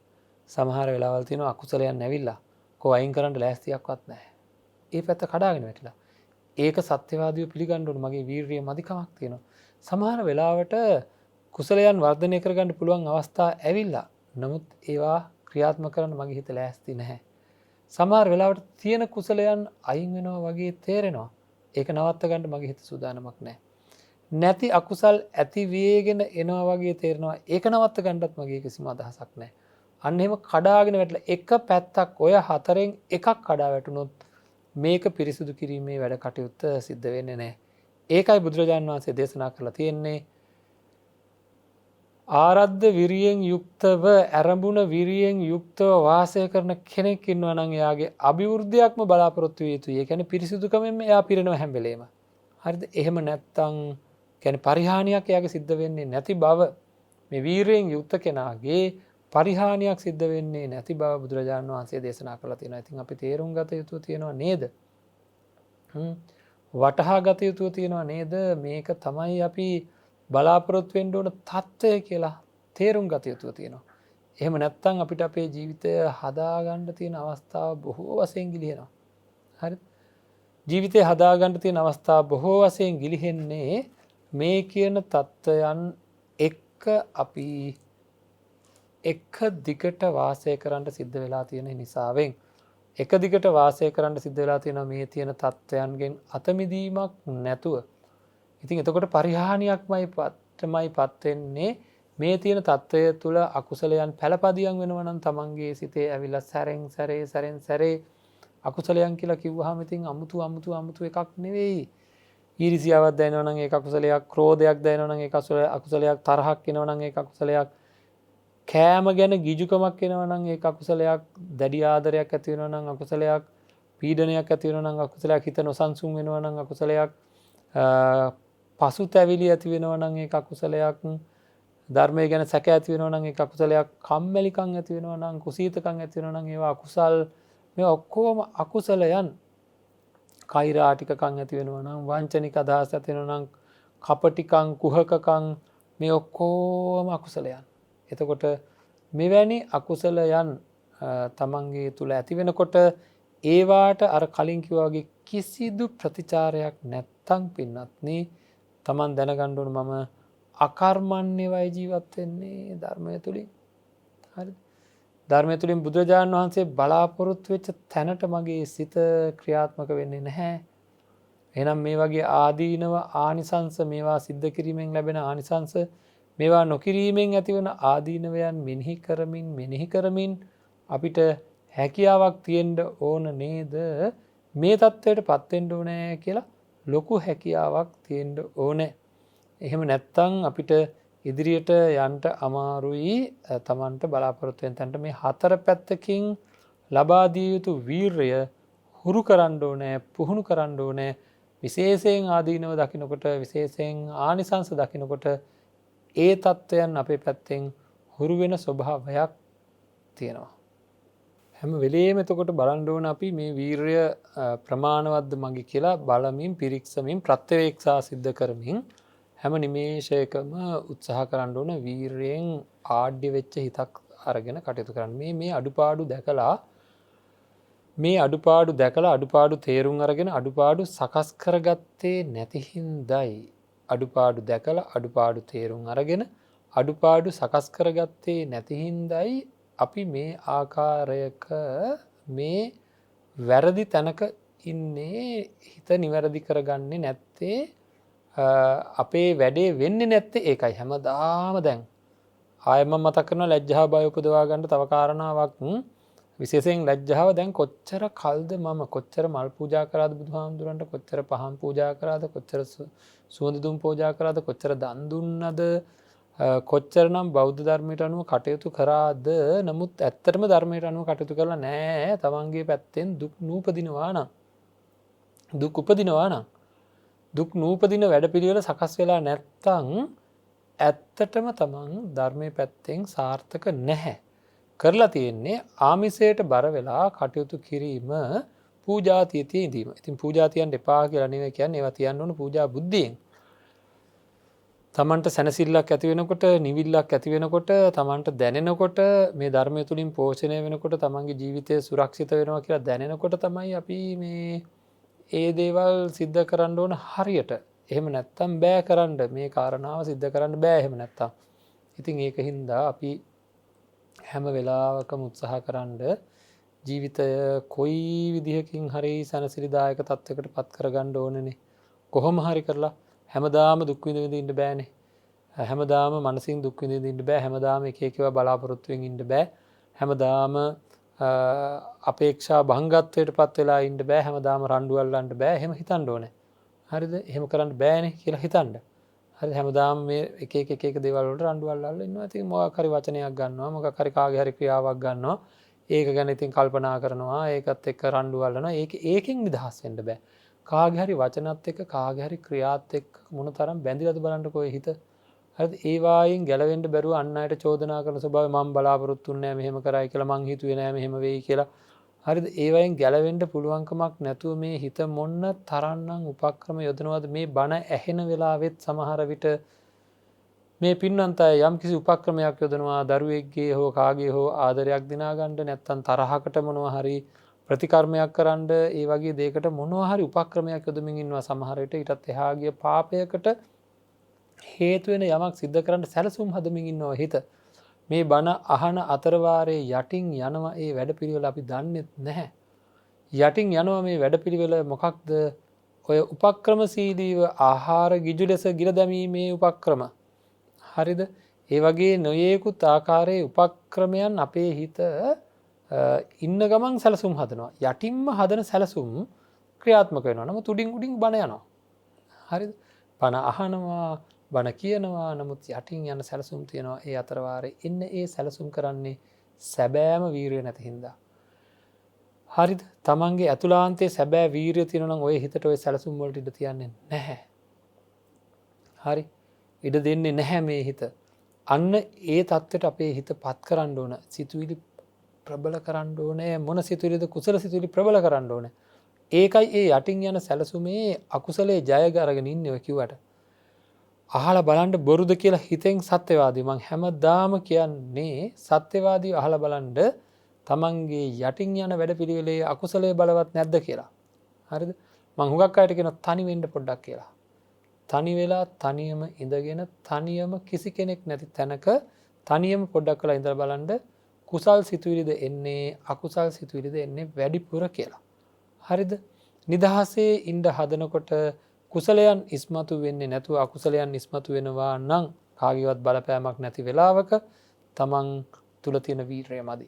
සමහර වෙලාවල් තියෙනවා අකුසලයන් ඇවිල්ලා කො අයින් කරන්න ලෑස්තියක්වත් නැහැ. ඒ පැත්ත කඩාගෙන වැටිලා. ඒක සත්‍යවාදීව පිළිගන්න ඕන. මගේ වීරිය මදිකමක් තියෙනවා. සමහර වෙලාවට කුසලයන් වර්ධනය කරගන්න පුළුවන් අවස්ථා ඇවිල්ලා. නමුත් ඒවා ක්‍රියාත්මක කරන්න මගේ හිත ලෑස්ති නැහැ. සමහර වෙලාවට තියෙන කුසලයන් අයින් වෙනවා වගේ තේරෙනවා. ඒක නවත්ත ගන්න මගේ හිත සූදානමක් නැහැ. නැති අකුසල් ඇති වේගෙන එනවා වගේ තේරෙනවා. ඒක නවත්ත ගන්නත් මගේ කිසිම අදහසක් නැහැ. අන්න එහෙම කඩාගෙන වැටලා එක පැත්තක් ඔය 4න් එකක් කඩා වැටුනොත් මේක පිරිසිදු කිරීමේ වැඩ කටයුත්ත සිද්ධ වෙන්නේ නැහැ. ඒකයි බුදුරජාණන් වහන්සේ දේශනා කරලා තියෙන්නේ ආරද්ධ විරියෙන් යුක්තව ඇරඹුණ විරියෙන් යුක්තව වාසය කරන කෙනෙක් ඉන්නවා නම් එයාගේ අභිවෘද්ධියක්ම බලාපොරොත්තු විය යුතුයි. ඒ කියන්නේ පිරිසිදුකමෙන් එයා පිරෙනවා හැම වෙලේම. හරිද? එහෙම නැත්තම් කියන්නේ පරිහානියක් එයාගේ සිද්ධ වෙන්නේ නැති බව මේ වීරයෙන් යුක්ත කෙනාගේ පරිහානියක් සිද්ධ වෙන්නේ නැති බව බුදුරජාණන් වහන්සේ දේශනා කළා තියෙනවා. ඉතින් අපි තේරුම් ගත යුතු තියෙනවා නේද? වටහා ගත යුතු තියෙනවා නේද? මේක තමයි අපි බලාපොරොත්තු වෙන්න ඕන தত্ত্বය කියලා තේරුම් ගත යුතු තියෙනවා. එහෙම නැත්නම් අපිට අපේ ජීවිතය හදාගන්න තියෙන අවස්ථාව බොහෝ වශයෙන් ගිලිහෙනවා. හරිද? ජීවිතය හදාගන්න තියෙන අවස්ථාව බොහෝ වශයෙන් ගිලිහෙන්නේ මේ කියන தত্ত্বයන් එක්ක අපි එක දිගට වාසය කරන්න සිද්ධ වෙලා තියෙන නිසාවෙන් එක දිගට වාසය කරන්න සිද්ධ වෙලා තියෙනවා මේ තියෙන தত্ত্বයන්ගෙන් අත මිදීමක් නැතුව. ඉතින් එතකොට පරිහානියක්මයි පත් වෙන්නේ මේ තියෙන தত্ত্বය තුල අකුසලයන් පළපදියම් වෙනවා නම් තමන්ගේ සිතේ ඇවිල්ලා සැරෙන් සැරේ අකුසලයන් කියලා කිව්වහම ඉතින් අමුතු එකක් නෙවෙයි. ඊර්ෂ්‍යාවක් දැනෙනවා නම් ඒක අකුසලයක්, ක්‍රෝධයක් දැනෙනවා නම් ඒක අකුසලයක්, තරහක් එනවා නම් ඒක අකුසලයක්, කෑම ගැන ගිජුකමක් එනවා නම් ඒක අකුසලයක්, දැඩි ආදරයක් ඇති වෙනවා නම් අකුසලයක්, පීඩනයක් ඇති වෙනවා නම් අකුසලයක්, හිත නොසන්සුන් වෙනවා නම් අකුසලයක්, පසුතැවිලි ඇති වෙනවා නම් ඒක අකුසලයක්, ධර්මය ගැන සැක ඇති වෙනවා නම් ඒක අකුසලයක්, කම්මැලිකම් ඇති වෙනවා නම්, කුසීතකම් ඇති වෙනවා නම් ඒවා අකුසල්. මේ ඔක්කොම අකුසලයන්. කෛරාටිකකම් ඇති වෙනවා නම්, වංචනික අදහස් ඇති වෙනවා නම්, කපටිකම්, කුහකකම්, මේ ඔක්කොම අකුසලයන්. එතකොට මෙවැනි අකුසලයන් තමන්ගේ තුල ඇති වෙනකොට ඒවාට අර කලින් කිව්වා වගේ කිසිදු ප්‍රතිචාරයක් නැත්තම් පින්නත්නි තමන් දැනගන්න ඕන මම අකර්මණ්‍යවයි ජීවත් වෙන්නේ ධර්මය තුලින්. හරිද? ධර්මය තුලින් බුදුරජාණන් වහන්සේ බලාපොරොත්තු වෙච්ච තැනට මගේ සිත ක්‍රියාත්මක වෙන්නේ නැහැ. එහෙනම් මේ වගේ ආදීනව ආනිසංස මේවා සිද්ධ කිරීමෙන් ලැබෙන ආනිසංස මේවා නොකිරීමෙන් ඇතිවන ආදීනවයන් මෙනෙහි කරමින් අපිට හැකියාවක් තියෙන්න ඕන නේද මේ தත්වයට පත් වෙන්න ඕනේ කියලා ලොකු හැකියාවක් තියෙන්න ඕනේ. එහෙම නැත්තම් අපිට ඉදිරියට යන්න අමාරුයි. තමන්ට බලාපොරොත්තු වෙන තැනට මේ හතර පැත්තකින් ලබා දිය යුතු වීරය හුරු කරන්න ඕනේ, පුහුණු කරන්න ඕනේ. විශේෂයෙන් ආදීනව දකින්නකොට, විශේෂයෙන් ආනිසංස දකින්නකොට ඒ தත්වයන් අපේ පැත්තෙන් හුරු වෙන ස්වභාවයක් තියෙනවා. හැම වෙලේම එතකොට බලන්න ඕන අපි මේ වීරය ප්‍රමාණවත්ද මගේ කියලා බලමින්, පිරික්සමින්, ප්‍රත්‍යවේක්ෂා සිද්ධ කරමින් හැම නිමේෂයකම උත්සාහ කරන්න ඕන වීරයෙන් ආඩ්‍ය වෙච්ච හිතක් අරගෙන කටයුතු කරන්න. මේ අඩුපාඩු දැකලා අඩුපාඩු තේරුම් අරගෙන අඩුපාඩු සකස් කරගත්තේ නැති හින්දායි. අඩුපාඩු දැකලා අඩුපාඩු තේරුම් අරගෙන අඩුපාඩු සකස් කරගත්තේ නැති හින්දායි අපි මේ ආකාරයක මේ වැරදි තැනක ඉන්නේ. හිත නිවැරදි කරගන්නේ නැත්තේ, අපේ වැඩේ වෙන්නේ නැත්තේ ඒකයි. හැමදාම දැන් ආයෙම මතක් කරනවා ලැජ්ජාව බය උපදවා ගන්න තව කාරණාවක්. විශේෂයෙන් ලැජ්ජාව දැන් කොච්චර කල්ද මම කොච්චර මල් පූජා කරාද බුදුහාමුදුරන්ට, කොච්චර පහන් පූජා කරාද, කොච්චර සුවඳ දුම් පූජා කරාද, කොච්චර දන් දුන්නද, කොච්චරනම් බෞද්ධ ධර්මයට අනුව කටයුතු කරාද. නමුත් ඇත්තටම ධර්මයට අනුව කටයුතු කරලා නැහැ. තමන්ගේ පැත්තෙන් දුක් නූපදිනවා නම් දුක් නූපදින වැඩපිළිවෙල සකස් වෙලා නැත්තම් ඇත්තටම තමන් ධර්මයේ පැත්තෙන් සාර්ථක නැහැ. කරලා තියෙන්නේ ආමිසයට බර වෙලා කටයුතු කිරීම, පූජාතිය තියදීම. ඉතින් පූජා තියන්න එපා කියලා නෙවෙයි කියන්නේ, ඒවා තියන්න ඕන පූජා බුද්ධියෙන්. තමන්ට සැනසෙල්ලක් ඇති වෙනකොට, නිවිල්ලක් ඇති වෙනකොට, තමන්ට දැනෙනකොට, මේ ධර්මය තුලින් පෝෂණය වෙනකොට, තමන්ගේ ජීවිතය සුරක්ෂිත වෙනවා කියලා දැනෙනකොට තමයි අපි මේ ඒ දේවල් සිද්ධ කරන්න ඕන හරියට. එහෙම නැත්තම් බෑ කරන්න. මේ කාරණාව සිද්ධ කරන්න බෑ එහෙම නැත්තම්. ඉතින් ඒකින්ද අපි හැම වෙලාවකම උත්සාහ කරන්න ජීවිතය කොයි විදිහකින් හරි සැනසිලිදායක තත්වයකට පත් කරගන්න ඕනනේ. කොහොම හරි කරලා හැමදාම දුක් විඳින්න ඉන්න බෑනේ. හැමදාම මනසින් දුක් විඳින්න ඉන්න බෑ. හැමදාම එක එකව බලාපොරොත්තු වෙමින් ඉන්න බෑ. හැමදාම අපේක්ෂා භංගත්වයට පත් වෙලා ඉන්න බෑ හැමදාම රණ්ඩු අල්ලන්න බෑ එහෙම හිතන්න ඕනේ. හරිද? එහෙම කරන්න බෑනේ කියලා හිතන්න. හරි හැමදාම මේ එක දේවල් වලට රණ්ඩු අල්ලලා ඉන්නවා. ඉතින් මොකක් හරි වචනයක් ගන්නවා, මොකක් හරි කාගේ හරි ක්‍රියාවක් ගන්නවා. ඒක ගැන ඉතින් කල්පනා කරනවා, ඒකත් එක්ක රණ්ඩු අල්ලනවා. ඒකෙන් නිදහස් වෙන්න බෑ. කාගේ හරි වචනත් එක්ක කාගේ හරි ක්‍රියාත් එක්ක මොන තරම් බැඳිලාද බලන්නකෝ හිත. හරිද? ඒ වායින් ගැලවෙන්න බැරුව අන් අයට චෝදනා කරන ස්වභාවය මම බලාපොරොත්තු වෙන්නේ නැහැ මෙහෙම කරයි කියලා, මං හිතුවේ නැහැ මෙහෙම වෙයි කියලා. හරිද? ඒ වයින් ගැලවෙන්න පුළුවන්කමක් නැතුව මේ හිත මොන්න තරම්නම් උපක්‍රම යොදනවද මේ බණ ඇහෙන වෙලාවෙත් සමහර විට මේ පින්නන්ත යම් කිසි උපක්‍රමයක් යොදනවා දරුවෙක්ගේ හෝ කාගේ හෝ ආදරයක් දිනා ගන්න, නැත්තම් තරහකට මොනවා හරි ප්‍රතිකර්මයක් කරන්න, ඒ වගේ දෙයකට මොනවා හරි උපක්‍රමයක් යොදමින් ඉන්නවා සමහර විට. ඊටත් එහා ගිය පාපයකට හේතු වෙන යමක් සිද්ධ කරන්න සැලසුම් හදමින් ඉන්නවා හිත. මේ බණ අහන අතරවාරයේ යටින් යනවා ඒ වැඩපිළිවෙල අපි දන්නේ නැහැ. යටින් යනවා මේ වැඩපිළිවෙල මොකක්ද? ඔය උපක්‍රමශීලීව ආහාර ගිජු ලෙස ගිල දැමීමේ උපක්‍රම. හරිද? ඒ වගේ නොයේකුත් ආකාරයේ උපක්‍රමයන් අපේ හිත ඉන්න ගමන් සැලසුම් හදනවා. යටින්ම හදන සැලසුම් ක්‍රියාත්මක වෙනවා. නමුත් උඩින් උඩින් බණ යනවා. හරිද? බණ අහනවා, බණ කියනවා, නමුත් යටින් යන සැලසුම් තියෙනවා. ඒ අතරවාරේ ඉන්න ඒ සැලසුම් කරන්නේ සැබෑම වීරිය නැති හින්දා. හරිද? තමන්ගේ ඇතුළාන්තයේ සැබෑ වීරිය තියෙනවා නම් ඔය හිතට ඔය සැලසුම් වලට ඉඩ තියන්නේ නැහැ. හරි? ඉඩ දෙන්නේ නැහැ මේ හිත. අන්න ඒ தත්ත්වයට අපේ හිත පත් කරන්න ඕන. සිතුවිලි ප්‍රබල කරන්න ඕනේ. මොන සිතුවිලිද? කුසල සිතුවිලි ප්‍රබල කරන්න ඕනේ. ඒකයි ඒ යටින් යන සැලසුමේ අකුසලයේ ජය අරගෙන ඉන්නේ ඔය කිව්වට. අහලා බලන්න බොරුද කියලා හිතෙන් සත්‍යවාදී. මං හැමදාම කියන්නේ සත්‍යවාදී අහලා බලන්න තමන්ගේ යටින් යන වැඩපිළිවෙලේ අකුසලයේ බලවත් නැද්ද කියලා. හරිද? මං හුඟක් අයට කියන තනි වෙන්න පොඩ්ඩක් කියලා. තනි වෙලා තනියම ඉඳගෙන තනියම කිසි කෙනෙක් නැති තැනක තනියම පොඩ්ඩක් වෙලා ඉඳලා බලන්න කුසල් සිතුවිලිද එන්නේ අකුසල් සිතුවිලිද එන්නේ වැඩිපුර කියලා. හරිද? නිදහසේ ඉන්න හදනකොට කුසලයන් ඉස්මතු වෙන්නේ නැතුව අකුසලයන් ඉස්මතු වෙනවා නම් කාගේවත් බලපෑමක් නැති වෙලාවක තමන් තුල තියෙන වීරය මදි.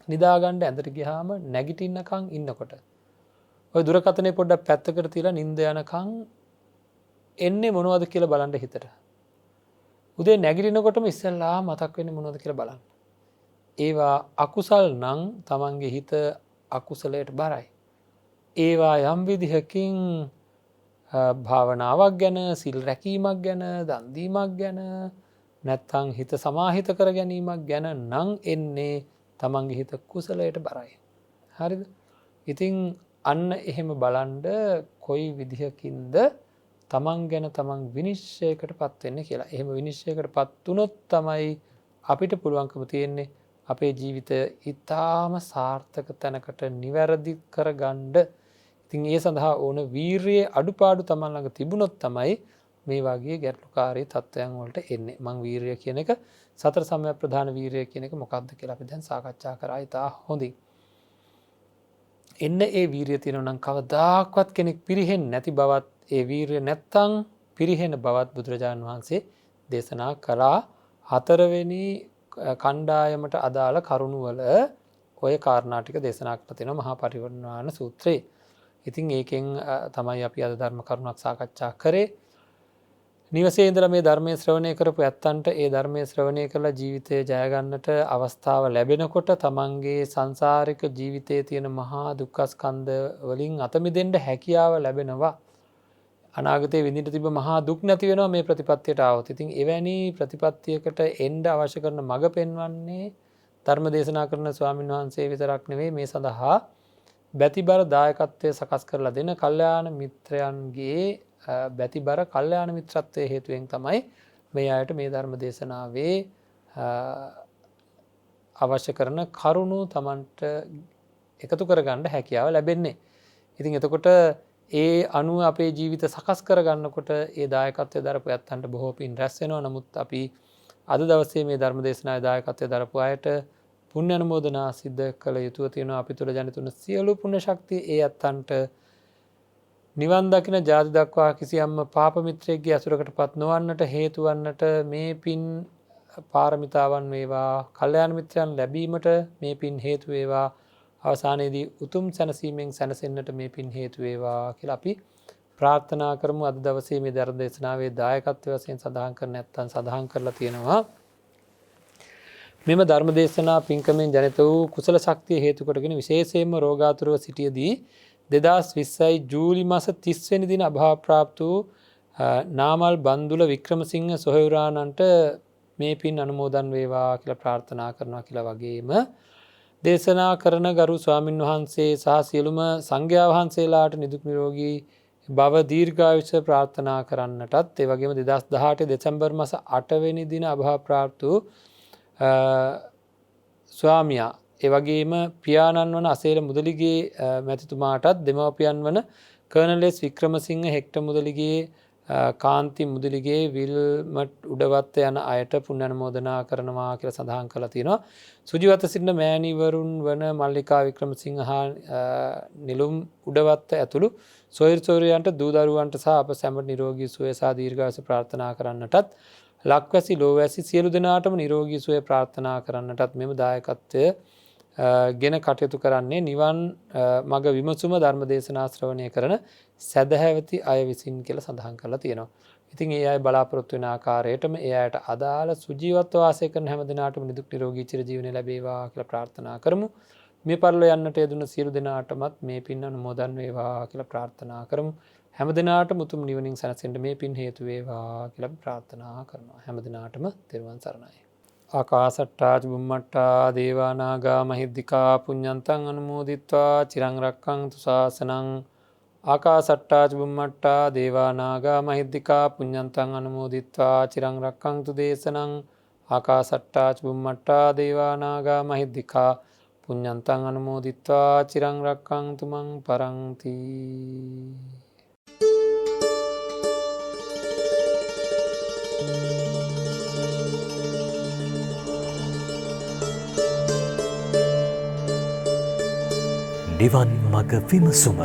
නිදාගන්න ඇඳට ගියාම නැගිටින්නකම් ඉන්නකොට ඔය දුරකථනේ පොඩ්ඩක් පැත්තකට තියලා නිින්ද යනකම් එන්නේ මොනවද කියලා බලන්න හිතට. උදේ නැගිටිනකොටම ඉස්සෙල්ලා මතක් වෙන්නේ මොනවද කියලා බලන්න. ඒවා අකුසල් නම් තමන්ගේ හිත අකුසලයට බරයි. ඒවා යම් විදිහකින් භාවනාවක් ගැන, සිල් රැකීමක් ගැන, දන් දීමක් ගැන, නැත්තම් හිත සමාහිත කර ගැනීමක් ගැන නම් එන්නේ තමන්ගේ හිත කුසලයට බරයි. හරිද? ඉතින් අන්න එහෙම බලන්න කොයි විදිහකින්ද තමන් ගැන තමන් විනිශ්චයකට පත් වෙන්නේ කියලා. එහෙම විනිශ්චයකට පත් වුණොත් තමයි අපිට පුළුවන්කම තියෙන්නේ අපේ ජීවිතය ඊටාම සාර්ථක තැනකට නිවැරදි කරගන්න. ඉතින් ඒ සඳහා ඕන වීරියේ අඩුපාඩු තමන් ළඟ තිබුණොත් තමයි මේ වගේ ගැටලුකාරී තත්ත්වයන් වලට එන්නේ. මං වීරිය කියන එක සතර සම්‍යක් ප්‍රධාන වීරිය කියන එක මොකක්ද කියලා අපි දැන් සාකච්ඡා කරා. ඉතා හොඳින්. එන්න ඒ වීරිය තියෙනවා නම් කවදාක්වත් කෙනෙක් පිරෙහෙන්නේ නැති බවත්, ඒ වීරිය නැත්තම් පිරෙහෙන බවත් බුදුරජාණන් වහන්සේ දේශනා කළා. හතරවෙනි කණ්ඩායමට අදාළ කරුණු වල ඔය කාරණා ටික දේශනා කරලා තියෙනවා මහා පරිවර්තන සූත්‍රයේ. ඉතින් ඒකෙන් තමයි අපි අද ධර්ම කරුණක් සාකච්ඡා කරේ. නිවසේ ඉඳලා මේ ධර්මයේ ශ්‍රවණය කරපු ඇත්තන්ට ඒ ධර්මයේ ශ්‍රවණය කරලා ජීවිතය ජය ගන්නට අවස්ථාව ලැබෙනකොට තමන්ගේ සංසාරික ජීවිතයේ තියෙන මහා දුක්ඛ ස්කන්ධ වලින් අත මිදෙන්න හැකියාව ලැබෙනවා. අනාගතයේ විඳින්න තිබ්බ මහා දුක් නැති වෙනවා මේ ප්‍රතිපත්තියට ආවොත්. ඉතින් එවැනි ප්‍රතිපත්තියකට එන්න අවශ්‍ය කරන මඟ පෙන්වන්නේ ධර්ම දේශනා කරන ස්වාමීන් වහන්සේ විතරක් නෙවෙයි, මේ සඳහා බැතිබර දායකත්වය සකස් කරලා දෙන කල්යාණ මිත්‍රයන්ගේ බැතිබර කල්යාණ මිත්‍රත්වයේ හේතුවෙන් තමයි මේ අයට මේ ධර්ම දේශනාවේ අවශ්‍ය කරන කරුණු Tamanට එකතු කරගන්න හැකියාව ලැබෙන්නේ. ඉතින් එතකොට ඒ අනුව අපේ ජීවිත සකස් කරගන්නකොට ඒ දායකත්වයේ දරපු ඇත්තන්ට බොහෝ පින් රැස් වෙනවා. නමුත් අපි අද දවසේ මේ ධර්ම දේශනාවේ දායකත්වයේ දරපු අයට පුණ්‍ය අනුමෝදනා සිද්ධ කළ යුතුව තියෙනවා. අපි තුළ ජනිත වුණ සියලු පුණ්‍ය ශක්තිය ඒ ඇත්තන්ට නිවන් දකින ජාති දක්වා කිසියම්ම පාප මිත්‍රයෙක්ගේ අසුරකටපත් නොවන්නට හේතු වන්නට මේ පින් පාරමිතාවන් වේවා කල්යාණ මිත්‍රයන් ලැබීමට මේ පින් හේතු වේවා අවසානයේදී උතුම් සැනසීමෙන් සැනසෙන්නට මේ පින් හේතු වේවා කියලා අපි ප්‍රාර්ථනා කරමු. අද දවසේ මේ ධර්ම දේශනාවේ දායකත්වය වශයෙන් සඳහන් කර නැත්නම් සඳහන් කරලා තියෙනවා මෙම ධර්ම දේශනා පින්කමෙන් ජනිත වූ කුසල ශක්තිය හේතු කොටගෙන විශේෂයෙන්ම රෝගාතුරව සිටියදී 2020 ජූලි මාස 30 වෙනි දින අභාව ප්‍රාප්ත වූ නාමල් බන්දුල වික්‍රමසිංහ සොහොයුරාණන්ට මේ පින් අනුමෝදන් වේවා කියලා ප්‍රාර්ථනා කරනවා කියලා වගේම දේශනා කරන ගරු ස්වාමින් වහන්සේ සහ සියලුම සංඝයා වහන්සේලාට නිදුක් නිරෝගී භව දීර්ඝායුෂ ප්‍රාර්ථනා කරන්නටත් ඒ වගේම 2018 දෙසැම්බර් මාස 8 වෙනි දින අභාව ප්‍රාප්ත වූ ස්වාමියා ඒ වගේම පියාණන් වන අසේල මුදලිගේ මැතිතුමාටත් දෙමව්පියන් වන colonel S Wickramasinghe Hector Mudalige Kanthi Mudalige Wilmot Udawatta යන අයට පුණ්‍ය අනුමෝදනා කරනවා කියලා සඳහන් කරලා තියෙනවා. සුජීවත සිටින මෑණිවරුන් වන මල්ලිකා වික්‍රමසිංහ හා නිලුම් උඩවත්ත ඇතුළු සොයුරු සොයුරියන්ට දූ දරුවන්ට සහ අප සැමට නිරෝගී සුවය සහ දීර්ඝායුෂ ප්‍රාර්ථනා කරන්නටත් ලක්වැසි ලෝවැසි සියලු දෙනාටම නිරෝගී සුවය ප්‍රාර්ථනා කරන්නටත් මෙම දායකත්වය ගෙන කටයුතු කරන්නේ නිවන් මග විමසුම ධර්ම දේශනා ශ්‍රවණය කරන සදහැවති අය විසින් කියලා සඳහන් කරලා තියෙනවා. ඉතින් ඒ අය බලාපොරොත්තු වෙන ආකාරයටම ඒ අයට අදාළ සුජීවත්ව වාසය කරන හැම දිනාටම නිදුක් නිරෝගී චිරජීවනය ලැබේවා කියලා ප්‍රාර්ථනා කරමු. මේ පරිලෝ යන්නට යෙදුන සියලු දෙනාටමත් මේ පින් අනුමෝදන් වේවා කියලා ප්‍රාර්ථනා කරමු. හැම දිනාටම උතුම් නිවනින් සැනසෙන්න මේ පින් හේතු වේවා කියලා ප්‍රාර්ථනා කරනවා. හැම දිනාටම තෙරුවන් සරණයි. ආකාසට්ටා චුම්මට්ටා දේවා නාග මහිද්దికා පුඤ්ඤන්තං අනුමෝදිත්වා චිරං රක්ඛන්තු ශාසනං ආකාසට්ටා චුම්මට්ටා දේවා නාග මහිද්దికා පුඤ්ඤන්තං අනුමෝදිත්වා චිරං රක්ඛන්තු දේශනං ආකාසට්ටා චුම්මට්ටා දේවා නාග මහිද්దికා පුඤ්ඤන්තං අනුමෝදිත්වා චිරං රක්ඛන්තු මං පරන්ති. නිවන් මඟ විමසුම